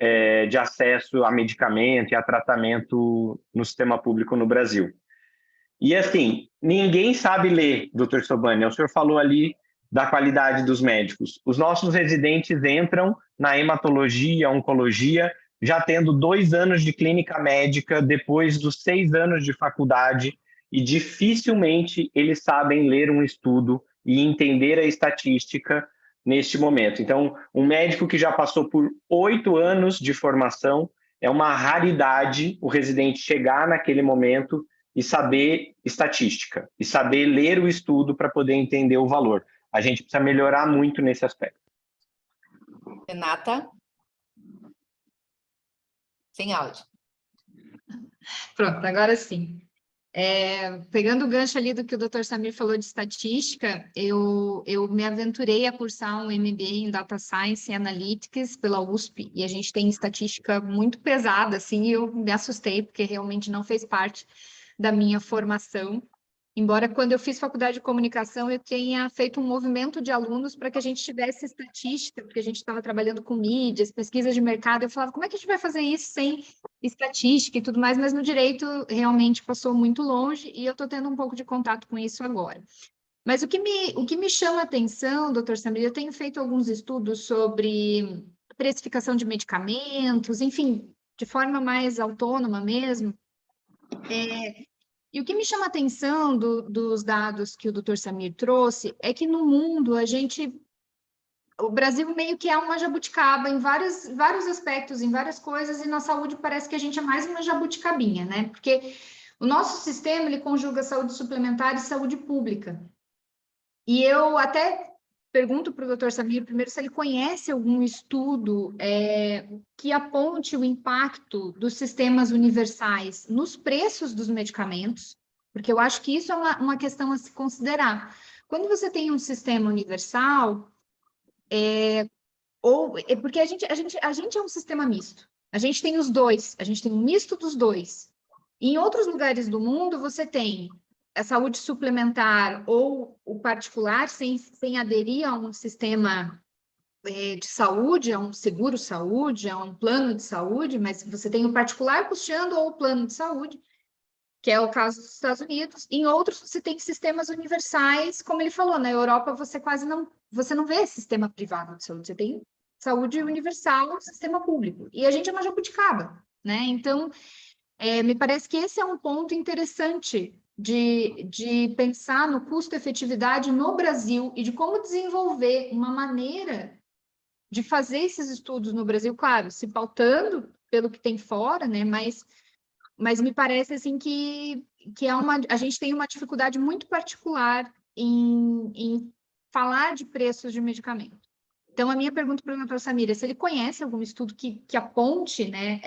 de acesso a medicamento e a tratamento no sistema público no Brasil. E, assim, ninguém sabe ler, doutor Sobania. O senhor falou ali da qualidade dos médicos. Os nossos residentes entram na hematologia, oncologia, já tendo 2 anos de clínica médica, depois dos 6 anos de faculdade, e dificilmente eles sabem ler um estudo e entender a estatística neste momento. Então, um médico que já passou por 8 anos de formação, é uma raridade o residente chegar naquele momento e saber estatística, e saber ler o estudo para poder entender o valor. A gente precisa melhorar muito nesse aspecto. Renata? Sem áudio. Pronto, agora sim. Pegando o gancho ali do que o Dr. Samir falou de estatística, eu me aventurei a cursar um MBA em Data Science e Analytics pela USP, e a gente tem estatística muito pesada, assim, e eu me assustei, porque realmente não fez parte da minha formação. Embora, quando eu fiz faculdade de comunicação, eu tenha feito um movimento de alunos para que a gente tivesse estatística, porque a gente estava trabalhando com mídias, pesquisas de mercado. Eu falava, como é que a gente vai fazer isso sem estatística e tudo mais? Mas no direito, realmente passou muito longe e eu estou tendo um pouco de contato com isso agora. Mas o que me chama a atenção, doutor Samir, eu tenho feito alguns estudos sobre precificação de medicamentos, enfim, de forma mais autônoma mesmo. E o que me chama a atenção dos dados que o Dr. Samir trouxe é que no mundo o Brasil meio que é uma jabuticaba em vários aspectos, em várias coisas, e na saúde parece que a gente é mais uma jabuticabinha, né? Porque o nosso sistema, ele conjuga saúde suplementar e saúde pública. E eu até pergunto para o Dr. Samir primeiro se ele conhece algum estudo que aponte o impacto dos sistemas universais nos preços dos medicamentos, Porque eu acho que isso é uma questão a se considerar. Quando você tem um sistema universal, porque a gente é um sistema misto. A gente tem os dois, a gente tem um misto dos dois. E em outros lugares do mundo, você tem a saúde suplementar ou o particular sem aderir a um sistema de saúde, a um seguro-saúde, a um plano de saúde, mas você tem o particular custeando ou o plano de saúde, que é o caso dos Estados Unidos. Em outros, você tem sistemas universais, como ele falou, na Europa você não vê sistema privado de saúde, você tem saúde universal, sistema público. E a gente é uma jabuticaba, né? Então, me parece que esse é um ponto interessante de pensar no custo-efetividade no Brasil e de como desenvolver uma maneira de fazer esses estudos no Brasil, claro, se pautando pelo que tem fora, né? Mas me parece assim que a gente tem uma dificuldade muito particular em falar de preços de medicamento. Então, a minha pergunta para o doutor Samir é se ele conhece algum estudo que aponte, né,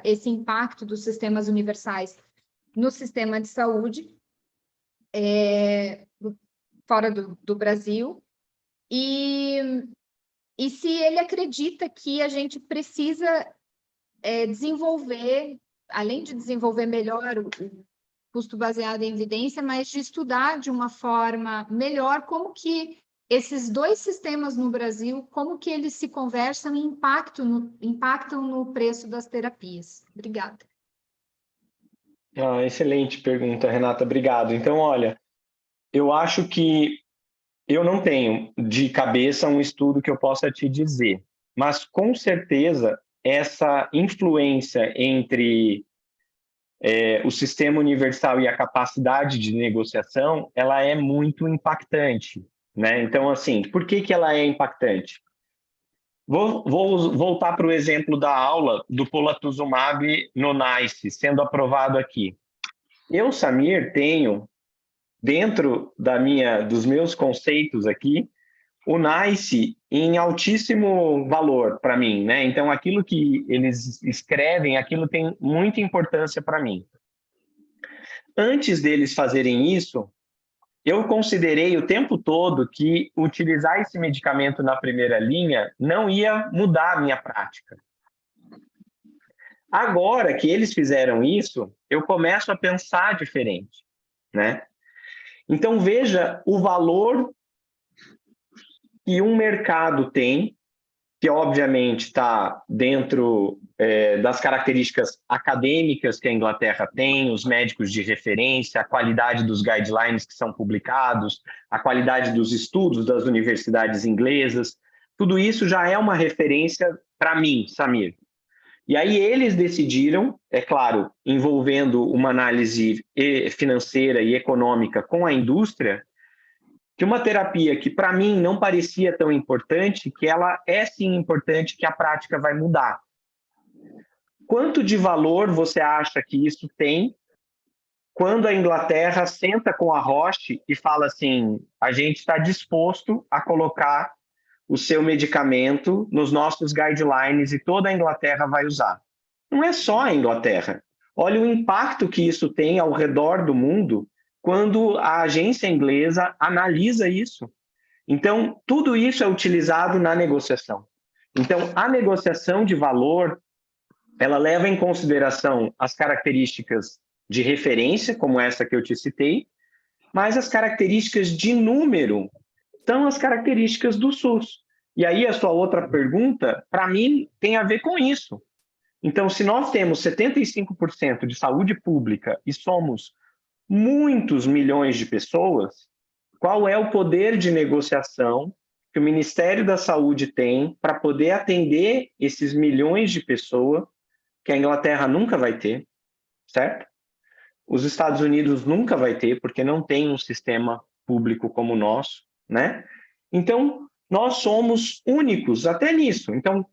esse impacto dos sistemas universais no sistema de saúde fora do Brasil, e se ele acredita que a gente precisa desenvolver, além de desenvolver melhor o custo baseado em evidência, mas de estudar de uma forma melhor como que esses dois sistemas no Brasil, como que eles se conversam e impactam no preço das terapias. Obrigada. Excelente pergunta, Renata. Obrigado. Então, olha, eu acho que eu não tenho de cabeça um estudo que eu possa te dizer, mas com certeza essa influência entre o sistema universal e a capacidade de negociação, ela é muito impactante, né? Então, assim, por que ela é impactante? Vou voltar para o exemplo da aula do polatuzumab no NICE, sendo aprovado aqui. Eu, Samir, tenho, dentro dos meus conceitos aqui, o NICE em altíssimo valor para mim, né? Então, aquilo que eles escrevem, aquilo tem muita importância para mim. Antes deles fazerem isso, eu considerei o tempo todo que utilizar esse medicamento na primeira linha não ia mudar a minha prática. Agora que eles fizeram isso, eu começo a pensar diferente, né? Então, veja o valor que um mercado tem, que obviamente está dentro das características acadêmicas que a Inglaterra tem, os médicos de referência, a qualidade dos guidelines que são publicados, a qualidade dos estudos das universidades inglesas, tudo isso já é uma referência para mim, Samir. E aí eles decidiram, é claro, envolvendo uma análise financeira e econômica com a indústria, que uma terapia que para mim não parecia tão importante, que ela é sim importante, que a prática vai mudar. Quanto de valor você acha que isso tem quando a Inglaterra senta com a Roche e fala assim, a gente está disposto a colocar o seu medicamento nos nossos guidelines e toda a Inglaterra vai usar? Não é só a Inglaterra. Olha o impacto que isso tem ao redor do mundo quando a agência inglesa analisa isso. Então, tudo isso é utilizado na negociação. Então, a negociação de valor, ela leva em consideração as características de referência, como essa que eu te citei, mas as características de número são as características do SUS. E aí, a sua outra pergunta, para mim, tem a ver com isso. Então, se nós temos 75% de saúde pública e somos muitos milhões de pessoas, qual é o poder de negociação que o Ministério da Saúde tem para poder atender esses milhões de pessoas que a Inglaterra nunca vai ter, certo? Os Estados Unidos nunca vai ter, porque não tem um sistema público como o nosso, né? Então, nós somos únicos até nisso. Então,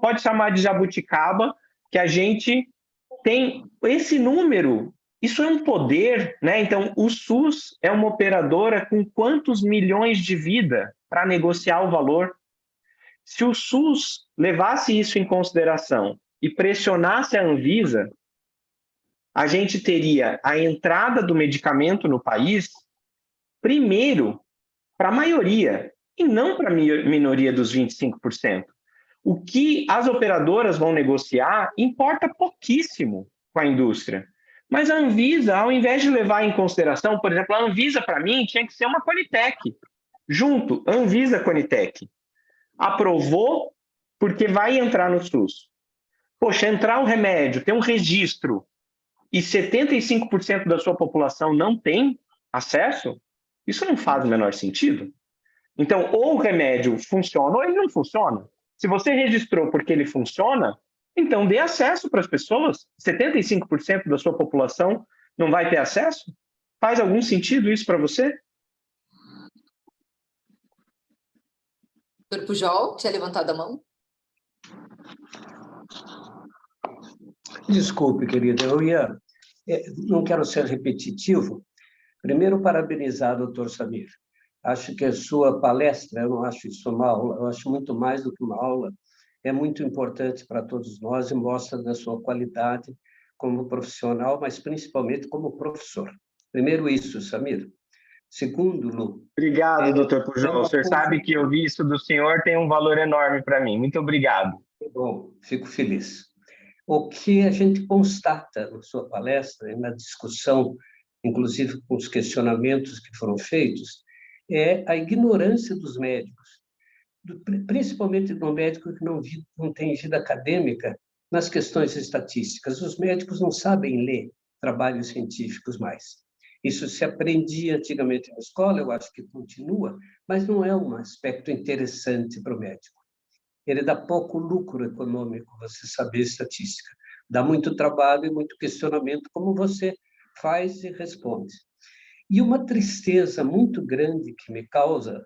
pode chamar de jabuticaba, que a gente tem esse número. Isso é um poder, né? Então, o SUS é uma operadora com quantos milhões de vida para negociar o valor? Se o SUS levasse isso em consideração e pressionasse a Anvisa, a gente teria a entrada do medicamento no país, primeiro, para a maioria, e não para a minoria dos 25%. O que as operadoras vão negociar importa pouquíssimo com a indústria. Mas a Anvisa, ao invés de levar em consideração, por exemplo, a Anvisa, para mim, tinha que ser uma Conitec. Junto, Anvisa-Conitec. Aprovou porque vai entrar no SUS. Poxa, entrar o remédio, ter um registro, e 75% da sua população não tem acesso, isso não faz o menor sentido. Então, ou o remédio funciona ou ele não funciona. Se você registrou porque ele funciona, então dê acesso para as pessoas. 75% da sua população não vai ter acesso? Faz algum sentido isso para você? Doutor Pujol, tinha levantado a mão? Desculpe, querida, não quero ser repetitivo. Primeiro, parabenizar o doutor Samir. Acho que a sua palestra, eu não acho isso uma aula, eu acho muito mais do que uma aula, é muito importante para todos nós e mostra da sua qualidade como profissional, mas principalmente como professor. Primeiro isso, Samir. Segundo, Lu... Obrigado, doutor Pujol. O senhor sabe que ouvir isso do senhor tem um valor enorme para mim. Muito obrigado. Bom, fico feliz. O que a gente constata na sua palestra e na discussão, inclusive com os questionamentos que foram feitos, é a ignorância dos médicos, principalmente do médico que não tem vida acadêmica nas questões estatísticas. Os médicos não sabem ler trabalhos científicos mais. Isso se aprendia antigamente na escola, eu acho que continua, mas não é um aspecto interessante para o médico. Ele dá pouco lucro econômico, você saber estatística. Dá muito trabalho e muito questionamento, como você faz e responde. E uma tristeza muito grande que me causa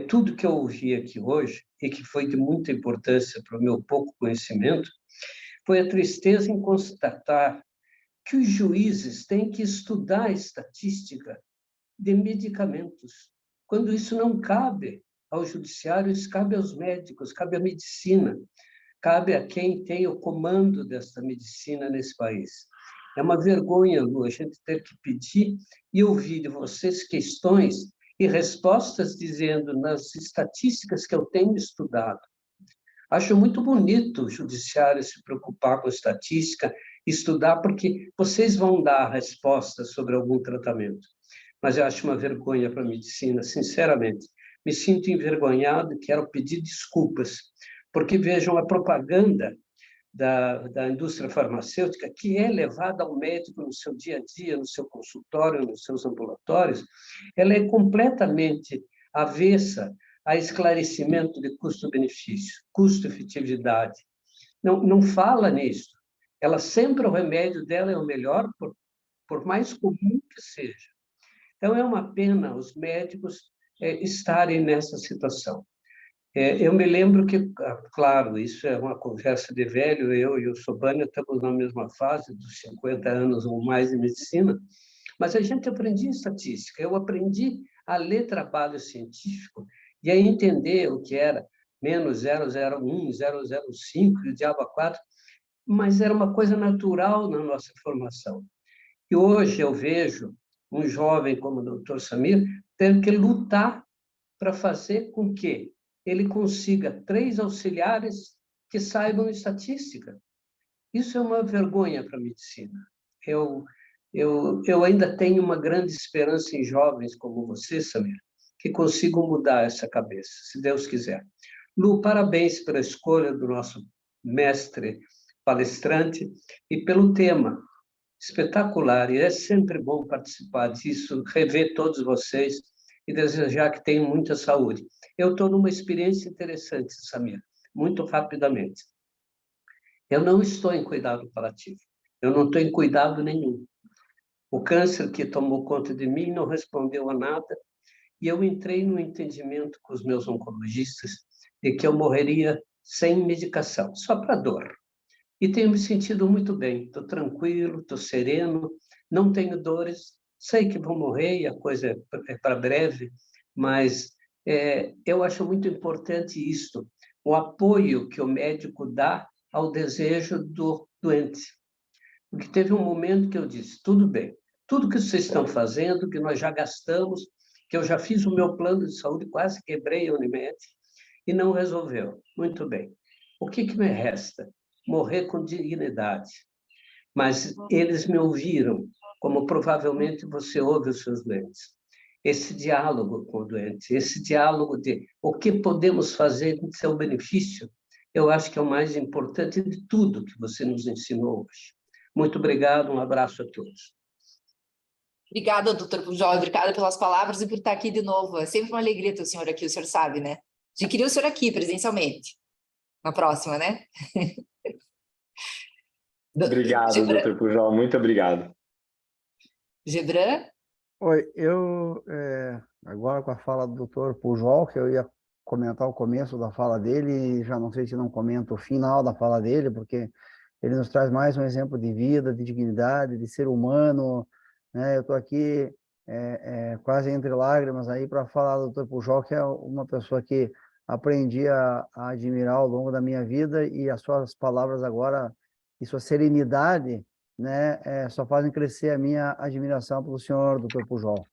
tudo que eu ouvi aqui hoje, e que foi de muita importância para o meu pouco conhecimento, foi a tristeza em constatar que os juízes têm que estudar a estatística de medicamentos, quando isso não cabe ao judiciário, isso cabe aos médicos, cabe à medicina, cabe a quem tem o comando desta medicina nesse país. É uma vergonha, Lu, a gente ter que pedir e ouvir de vocês questões e respostas dizendo nas estatísticas que eu tenho estudado. Acho muito bonito o judiciário se preocupar com estatística, estudar, porque vocês vão dar respostas sobre algum tratamento. Mas eu acho uma vergonha para a medicina, sinceramente. Me sinto envergonhado e quero pedir desculpas, porque vejam a propaganda da indústria farmacêutica, que é levada ao médico no seu dia a dia, no seu consultório, nos seus ambulatórios, ela é completamente avessa a esclarecimento de custo-benefício, custo-efetividade. Não fala nisso. Ela sempre, o remédio dela é o melhor, por mais comum que seja. Então, é uma pena os médicos estarem nessa situação. Eu me lembro que, claro, isso é uma conversa de velho, eu e o Sobânio estamos na mesma fase, dos 50 anos ou mais de medicina, mas a gente aprendia estatística, eu aprendi a ler trabalho científico e a entender o que era menos 0,01, 0,05 e o diabo a 4, mas era uma coisa natural na nossa formação. E hoje eu vejo um jovem como o doutor Samir tendo que lutar para fazer com que ele consiga 3 auxiliares que saibam estatística. Isso é uma vergonha para a medicina. Eu ainda tenho uma grande esperança em jovens como você, Samir, que consigam mudar essa cabeça, se Deus quiser. Lu, parabéns pela escolha do nosso mestre palestrante e pelo tema espetacular. E é sempre bom participar disso, rever todos vocês e desejar que tenham muita saúde. Eu estou numa experiência interessante, Samir, muito rapidamente. Eu não estou em cuidado paliativo, eu não estou em cuidado nenhum. O câncer que tomou conta de mim não respondeu a nada, e eu entrei no entendimento com os meus oncologistas de que eu morreria sem medicação, só para dor. E tenho me sentido muito bem, estou tranquilo, estou sereno, não tenho dores, sei que vou morrer e a coisa é para breve, mas eu acho muito importante isto, o apoio que o médico dá ao desejo do doente. Porque teve um momento que eu disse, tudo bem, tudo que vocês estão fazendo, que nós já gastamos, que eu já fiz o meu plano de saúde, quase quebrei a Unimed, e não resolveu. Muito bem. O que me resta? Morrer com dignidade. Mas eles me ouviram, como provavelmente você ouve os seus doentes. Esse diálogo com o doente, esse diálogo de o que podemos fazer em seu benefício, eu acho que é o mais importante de tudo que você nos ensinou hoje. Muito obrigado, um abraço a todos. Obrigada, doutor Pujol, obrigada pelas palavras e por estar aqui de novo. É sempre uma alegria ter o senhor aqui, o senhor sabe, né? A gente queria o senhor aqui, presencialmente. Na próxima, né? Obrigado, doutor Pujol, muito obrigado. Gebran? Oi, agora com a fala do doutor Pujol, que eu ia comentar o começo da fala dele, e já não sei se não comento o final da fala dele, porque ele nos traz mais um exemplo de vida, de dignidade, de ser humano, né? Eu estou aqui quase entre lágrimas aí para falar do doutor Pujol, que é uma pessoa que aprendi a admirar ao longo da minha vida, e as suas palavras agora, e sua serenidade, né, só fazem crescer a minha admiração pelo senhor, doutor Pujol.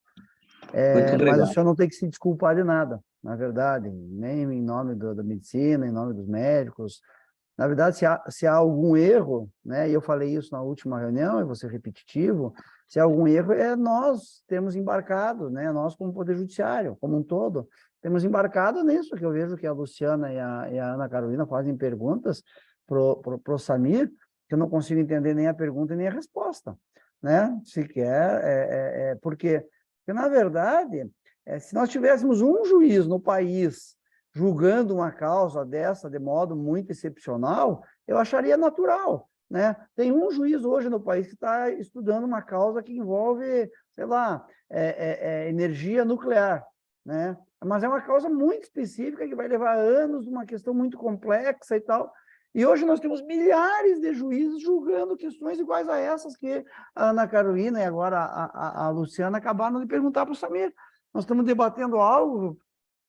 Mas o senhor não tem que se desculpar de nada, na verdade, nem em nome da medicina, em nome dos médicos. Na verdade, se há algum erro, né, e eu falei isso na última reunião, e vou ser repetitivo, se há algum erro, nós temos embarcado, né, nós como Poder Judiciário, como um todo, temos embarcado nisso, que eu vejo que a Luciana e a Ana Carolina fazem perguntas pro Samir, que eu não consigo entender nem a pergunta nem a resposta, né? Sequer, porque, na verdade, se nós tivéssemos um juiz no país julgando uma causa dessa de modo muito excepcional, eu acharia natural, né? Tem um juiz hoje no país que está estudando uma causa que envolve, sei lá, energia nuclear, né? Mas é uma causa muito específica que vai levar anos, uma questão muito complexa e tal. E hoje nós temos milhares de juízes julgando questões iguais a essas que a Ana Carolina e agora a Luciana acabaram de perguntar para o Samir. Nós estamos debatendo algo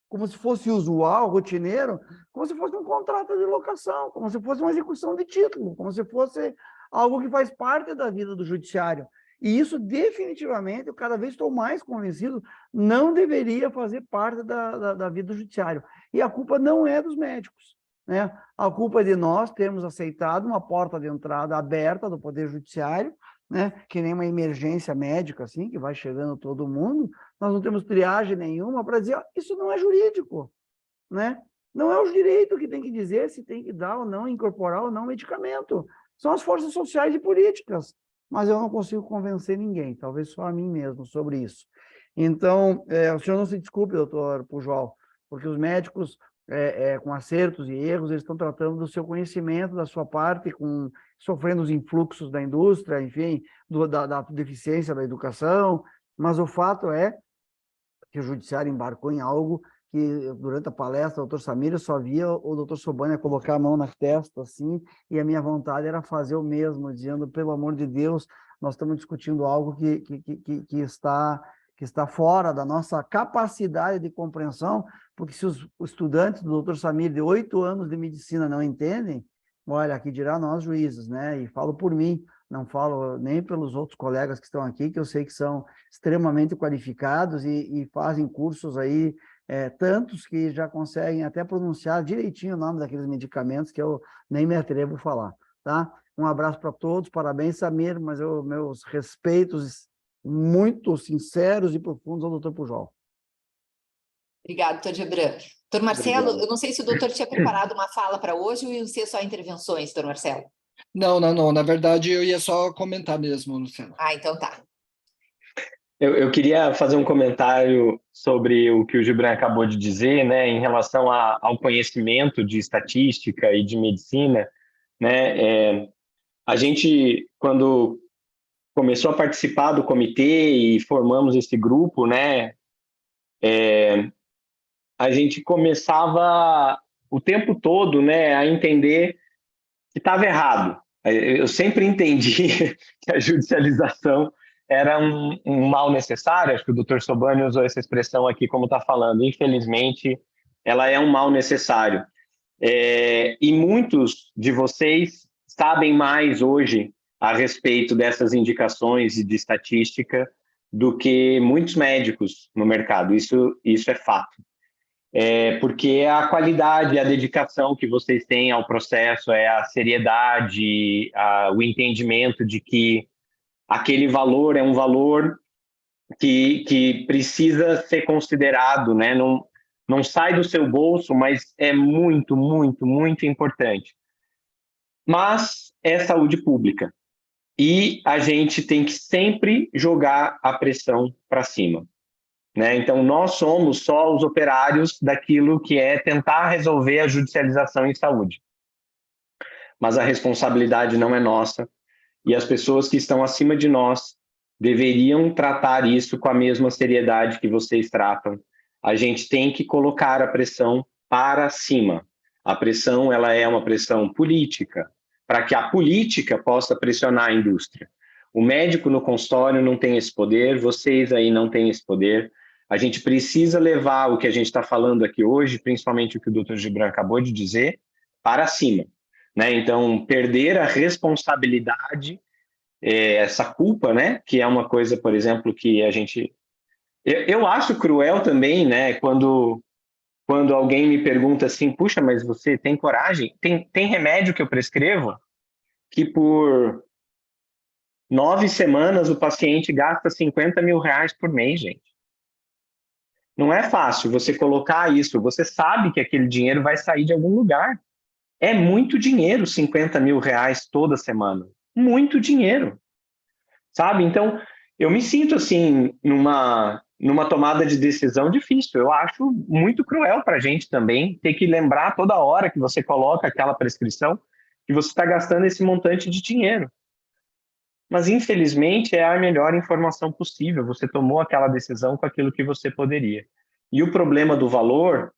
como se fosse usual, rotineiro, como se fosse um contrato de locação, como se fosse uma execução de título, como se fosse algo que faz parte da vida do judiciário. E isso, definitivamente, eu cada vez estou mais convencido, não deveria fazer parte da vida do judiciário. E a culpa não é dos médicos, né? A culpa é de nós termos aceitado uma porta de entrada aberta do Poder Judiciário, né? Que nem uma emergência médica, assim, que vai chegando todo mundo, nós não temos triagem nenhuma para dizer, isso não é jurídico, né? Não é o direito que tem que dizer se tem que dar ou não, incorporar ou não medicamento. São as forças sociais e políticas, mas eu não consigo convencer ninguém, talvez só a mim mesmo, sobre isso. Então, o senhor não se desculpe, doutor Pujol, porque os médicos, com acertos e erros, eles estão tratando do seu conhecimento, da sua parte, sofrendo os influxos da indústria, enfim, da deficiência da educação, mas o fato é que o judiciário embarcou em algo que, durante a palestra, o doutor Samir, eu só via o doutor Sobania colocar a mão na testa, assim, e a minha vontade era fazer o mesmo, dizendo, pelo amor de Deus, nós estamos discutindo algo que está fora da nossa capacidade de compreensão, porque se os estudantes do doutor Samir, de 8 anos de medicina, não entendem, olha, aqui dirá nós juízes, né? E falo por mim, não falo nem pelos outros colegas que estão aqui, que eu sei que são extremamente qualificados e fazem cursos aí, tantos que já conseguem até pronunciar direitinho o nome daqueles medicamentos que eu nem me atrevo a falar, tá? Um abraço para todos, parabéns, Samir, mas meus respeitos muito sinceros e profundos ao doutor Pujol. Obrigado, doutor Gebran. Doutor Marcelo, eu não sei se o doutor tinha preparado uma fala para hoje ou iam ser só intervenções, doutor Marcelo? Não. Na verdade, eu ia só comentar mesmo, Luciana. Ah, então tá. Eu queria fazer um comentário sobre o que o Gebran acabou de dizer, né, em relação ao conhecimento de estatística e de medicina, né, a gente, quando começou a participar do comitê e formamos esse grupo, né, a gente começava o tempo todo, né, a entender que estava errado. Eu sempre entendi que a judicialização era um mal necessário, acho que o doutor Sobani usou essa expressão aqui como está falando, infelizmente ela é um mal necessário. E muitos de vocês sabem mais hoje a respeito dessas indicações e de estatística do que muitos médicos no mercado, isso é fato. Porque a qualidade, a dedicação que vocês têm ao processo, a seriedade, o entendimento de que aquele valor é um valor que precisa ser considerado, né? Não sai do seu bolso, mas é muito, muito, muito importante. Mas é saúde pública. E a gente tem que sempre jogar a pressão para cima, né? Então, nós somos só os operários daquilo que é tentar resolver a judicialização em saúde. Mas a responsabilidade não é nossa, e as pessoas que estão acima de nós deveriam tratar isso com a mesma seriedade que vocês tratam. A gente tem que colocar a pressão para cima. A pressão, ela é uma pressão política, para que a política possa pressionar a indústria. O médico no consultório não tem esse poder, vocês aí não têm esse poder. A gente precisa levar o que a gente está falando aqui hoje, principalmente o que o Dr. Gibran acabou de dizer, para cima, né? Então, perder a responsabilidade, essa culpa, né? Que é uma coisa, por exemplo, que a gente... Eu acho cruel também, né? Quando alguém me pergunta assim, puxa, mas você tem coragem? Tem remédio que eu prescrevo que por 9 semanas o paciente gasta 50 mil reais por mês, gente. Não é fácil você colocar isso, você sabe que aquele dinheiro vai sair de algum lugar. É muito dinheiro, 50 mil reais toda semana. Muito dinheiro, sabe? Então, eu me sinto assim, numa tomada de decisão difícil. Eu acho muito cruel para a gente também ter que lembrar toda hora que você coloca aquela prescrição que você está gastando esse montante de dinheiro. Mas, infelizmente, é a melhor informação possível. Você tomou aquela decisão com aquilo que você poderia. E o problema do valor,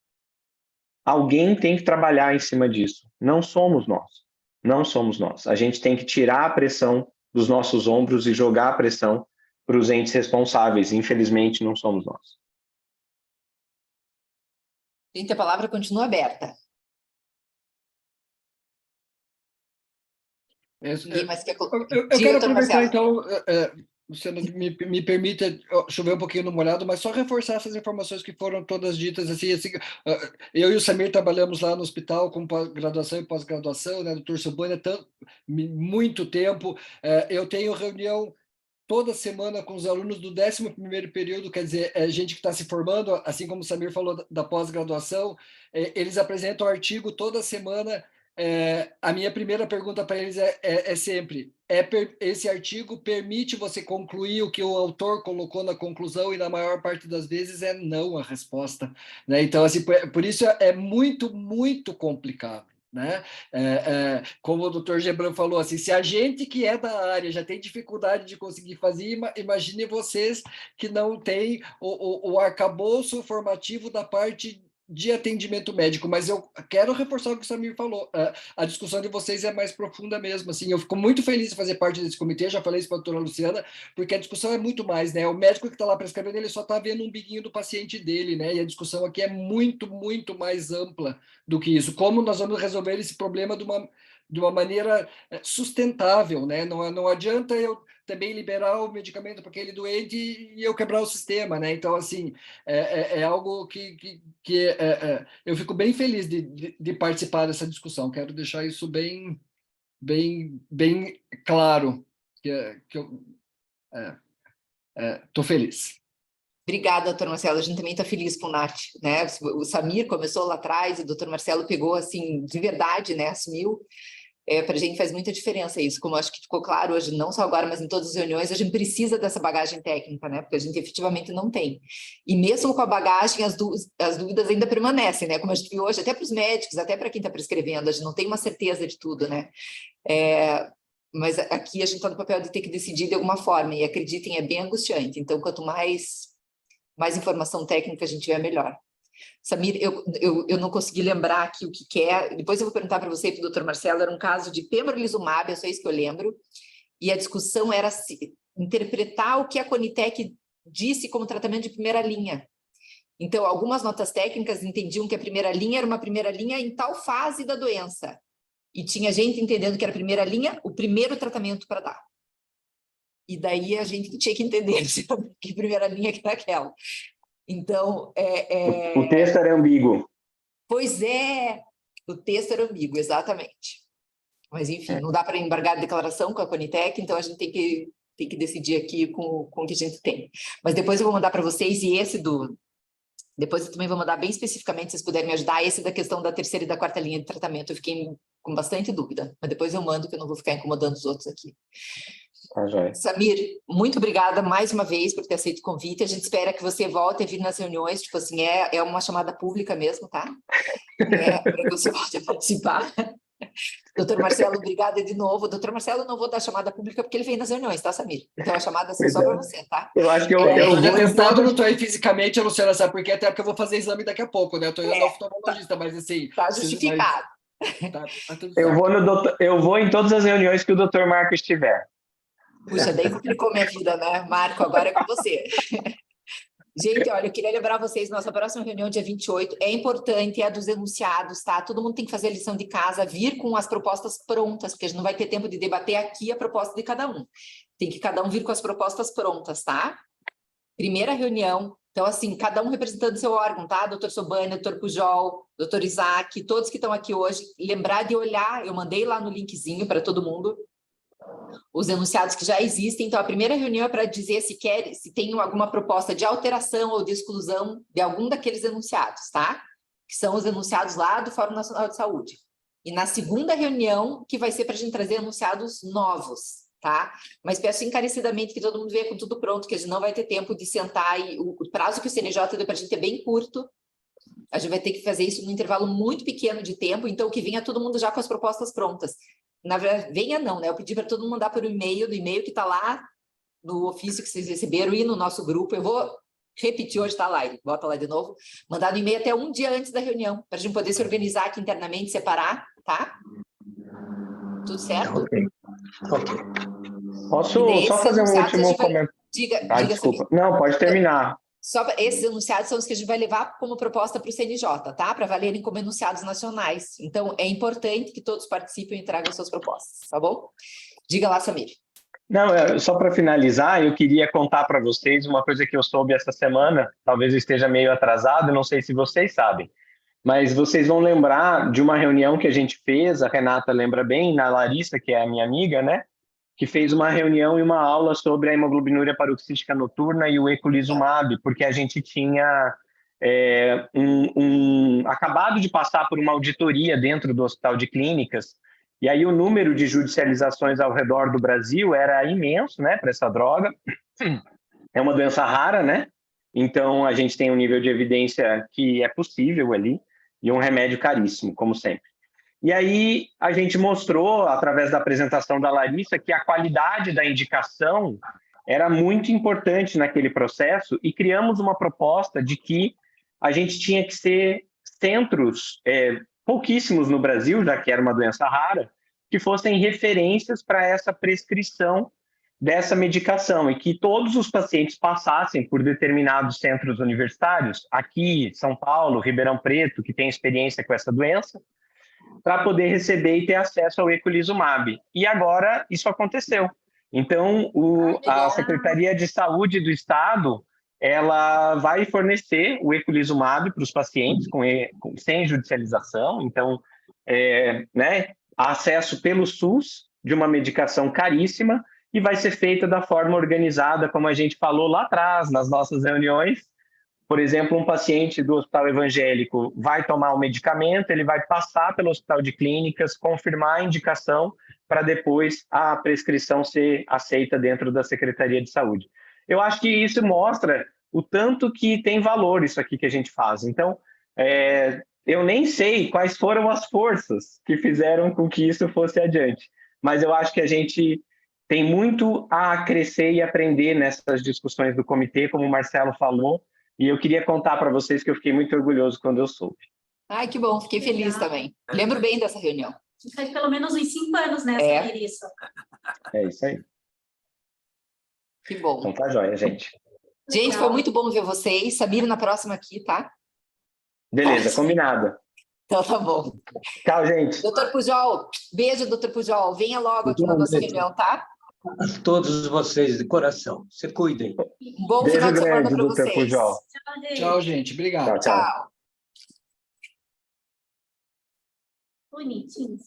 alguém tem que trabalhar em cima disso. Não somos nós. Não somos nós. A gente tem que tirar a pressão dos nossos ombros e jogar a pressão para os entes responsáveis. Infelizmente, não somos nós. Gente, a palavra continua aberta. Ninguém mais quer... Eu quero aproveitar, então, Luciana, me permita chover um pouquinho no molhado, mas só reforçar essas informações que foram todas ditas. Assim, eu e o Samir trabalhamos lá no hospital com graduação e pós-graduação, né, doutor Silvânia, muito tempo. Eu tenho reunião toda semana com os alunos do 11º período, quer dizer, gente que está se formando, assim como o Samir falou da pós-graduação, eles apresentam artigo toda semana. A minha primeira pergunta para eles é sempre, esse artigo permite você concluir o que o autor colocou na conclusão? E na maior parte das vezes é não a resposta, né? Então, assim, por isso é muito, muito complicado, né? Como o doutor Gibran falou, assim, se a gente que é da área já tem dificuldade de conseguir fazer, imagine vocês que não têm o arcabouço formativo da parte de atendimento médico. Mas eu quero reforçar o que o Samir falou, a discussão de vocês é mais profunda mesmo, assim, eu fico muito feliz de fazer parte desse comitê, já falei isso para a doutora Luciana, porque a discussão é muito mais, né, o médico que está lá prescrevendo, ele só está vendo um biguinho do paciente dele, né, e a discussão aqui é muito, muito mais ampla do que isso, como nós vamos resolver esse problema de uma maneira sustentável, né, não adianta eu também liberar o medicamento para aquele doente e eu quebrar o sistema, né? Então, assim, é algo que eu fico bem feliz de participar dessa discussão. Quero deixar isso bem claro, que eu estou feliz. Obrigada, doutor Marcelo. A gente também está feliz com o NAT, né? O Samir começou lá atrás e o doutor Marcelo pegou, assim, de verdade, né? Assumiu. Para a gente faz muita diferença isso, como acho que ficou claro hoje, não só agora, mas em todas as reuniões, a gente precisa dessa bagagem técnica, né? Porque a gente efetivamente não tem. E mesmo com a bagagem, as dúvidas ainda permanecem, né? Como a gente viu hoje, até para os médicos, até para quem está prescrevendo, a gente não tem uma certeza de tudo, né? Mas aqui a gente está no papel de ter que decidir de alguma forma, e acreditem, é bem angustiante. Então, quanto mais informação técnica a gente tiver, melhor. Samir, eu não consegui lembrar aqui o que é, depois eu vou perguntar para você e para o doutor Marcelo, era um caso de pembrolizumab, é só isso que eu lembro, e a discussão era interpretar o que a Conitec disse como tratamento de primeira linha. Então, algumas notas técnicas entendiam que a primeira linha era uma primeira linha em tal fase da doença, e tinha gente entendendo que era a primeira linha, o primeiro tratamento para dar. E daí a gente tinha que entender que primeira linha que era aquela. Então... O texto era ambíguo. Pois é, o texto era ambíguo, exatamente. Mas, enfim, não dá para embargar a declaração com a Conitec, então a gente tem que decidir aqui com o que a gente tem. Mas depois eu vou mandar para vocês, e esse do... Depois eu também vou mandar bem especificamente, se vocês puderem me ajudar, esse da questão da terceira e da quarta linha de tratamento. Eu fiquei com bastante dúvida, mas depois eu mando, que eu não vou ficar incomodando os outros aqui. Tá, joia. Samir, muito obrigada mais uma vez por ter aceito o convite. A gente espera que você volte a vir nas reuniões, tipo assim, é uma chamada pública mesmo, tá? Para que você volte a participar. Doutor Marcelo, obrigada de novo. Doutor Marcelo, não vou dar chamada pública porque ele vem nas reuniões, tá, Samir? Então a chamada é só para você, tá? Eu acho que eu vou tentado, não estou aí fisicamente, a Luciana sabe por quê, até porque eu vou fazer exame daqui a pouco, né? Eu estou indo ao oftalmologista, mas assim... Tá justificado. Tá eu vou em todas as reuniões que o doutor Marco estiver. Puxa, daí complicou minha vida, né? Marco, agora é com você. Gente, olha, eu queria lembrar vocês, nossa próxima reunião, dia 28, é importante, é a dos enunciados, tá? Todo mundo tem que fazer a lição de casa, vir com as propostas prontas, porque a gente não vai ter tempo de debater aqui a proposta de cada um. Tem que cada um vir com as propostas prontas, tá? Primeira reunião, então assim, cada um representando seu órgão, tá? Doutor Sobani, doutor Pujol, doutor Isaac, todos que estão aqui hoje, lembrar de olhar, eu mandei lá no linkzinho para todo mundo, os enunciados que já existem. Então, a primeira reunião é para dizer se tem alguma proposta de alteração ou de exclusão de algum daqueles enunciados, tá? Que são os enunciados lá do Fórum Nacional de Saúde. E na segunda reunião, que vai ser para a gente trazer enunciados novos, tá? Mas peço encarecidamente que todo mundo venha com tudo pronto, que a gente não vai ter tempo de sentar, e o prazo que o CNJ deu para a gente é bem curto. A gente vai ter que fazer isso num intervalo muito pequeno de tempo, então que venha todo mundo já com as propostas prontas. Na verdade, venha não, né? Eu pedi para todo mundo mandar por e-mail, do e-mail que está lá no ofício que vocês receberam e no nosso grupo. Eu vou repetir hoje, tá lá, bota lá de novo. Mandar no e-mail até um dia antes da reunião, para a gente poder se organizar aqui internamente, separar, tá? Tudo certo? Ok. Posso só fazer um último comentário? Diga, desculpa. Não, pode terminar. Só esses enunciados são os que a gente vai levar como proposta para o CNJ, tá? Para valerem como enunciados nacionais. Então, é importante que todos participem e tragam suas propostas, tá bom? Diga lá, Samir. Não, só para finalizar, eu queria contar para vocês uma coisa que eu soube essa semana, talvez eu esteja meio atrasado, não sei se vocês sabem, mas vocês vão lembrar de uma reunião que a gente fez, a Renata lembra bem, na Larissa, que é a minha amiga, né? Que fez uma reunião e uma aula sobre a hemoglobinuria paroxística noturna e o eculizumab, porque a gente tinha acabado de passar por uma auditoria dentro do Hospital de Clínicas, e aí o número de judicializações ao redor do Brasil era imenso, né, para essa droga. É uma doença rara, né? Então a gente tem um nível de evidência que é possível ali, e um remédio caríssimo, como sempre. E aí a gente mostrou, através da apresentação da Larissa, que a qualidade da indicação era muito importante naquele processo, e criamos uma proposta de que a gente tinha que ser centros, pouquíssimos no Brasil, já que era uma doença rara, que fossem referências para essa prescrição dessa medicação, e que todos os pacientes passassem por determinados centros universitários, aqui, São Paulo, Ribeirão Preto, que tem experiência com essa doença, para poder receber e ter acesso ao eculizumab. E agora isso aconteceu. Então, a Secretaria de Saúde do Estado, ela vai fornecer o eculizumab para os pacientes sem judicialização. Então, acesso pelo SUS de uma medicação caríssima, e vai ser feita da forma organizada, como a gente falou lá atrás, nas nossas reuniões. Por exemplo, um paciente do hospital evangélico vai tomar um medicamento, ele vai passar pelo hospital de clínicas, confirmar a indicação, para depois a prescrição ser aceita dentro da Secretaria de Saúde. Eu acho que isso mostra o tanto que tem valor isso aqui que a gente faz. Então, eu nem sei quais foram as forças que fizeram com que isso fosse adiante, mas eu acho que a gente tem muito a crescer e aprender nessas discussões do comitê, como o Marcelo falou, e eu queria contar para vocês que eu fiquei muito orgulhoso quando eu soube. Ai, que bom, fiquei feliz também. Lembro bem dessa reunião. A gente faz pelo menos uns 5 anos nessa, isso. É isso aí. Que bom. Então tá joia, gente. Gente, foi muito bom ver vocês. Samir, na próxima aqui, tá? Beleza, combinado. Então tá bom. Tchau, gente. Doutor Pujol, beijo, doutor Pujol. Venha logo aqui na nossa reunião, tá? A todos vocês, de coração. Se cuidem. Um bom final de semana para vocês. Pujol. Tchau, gente. Obrigado. Tchau. Bonitinho.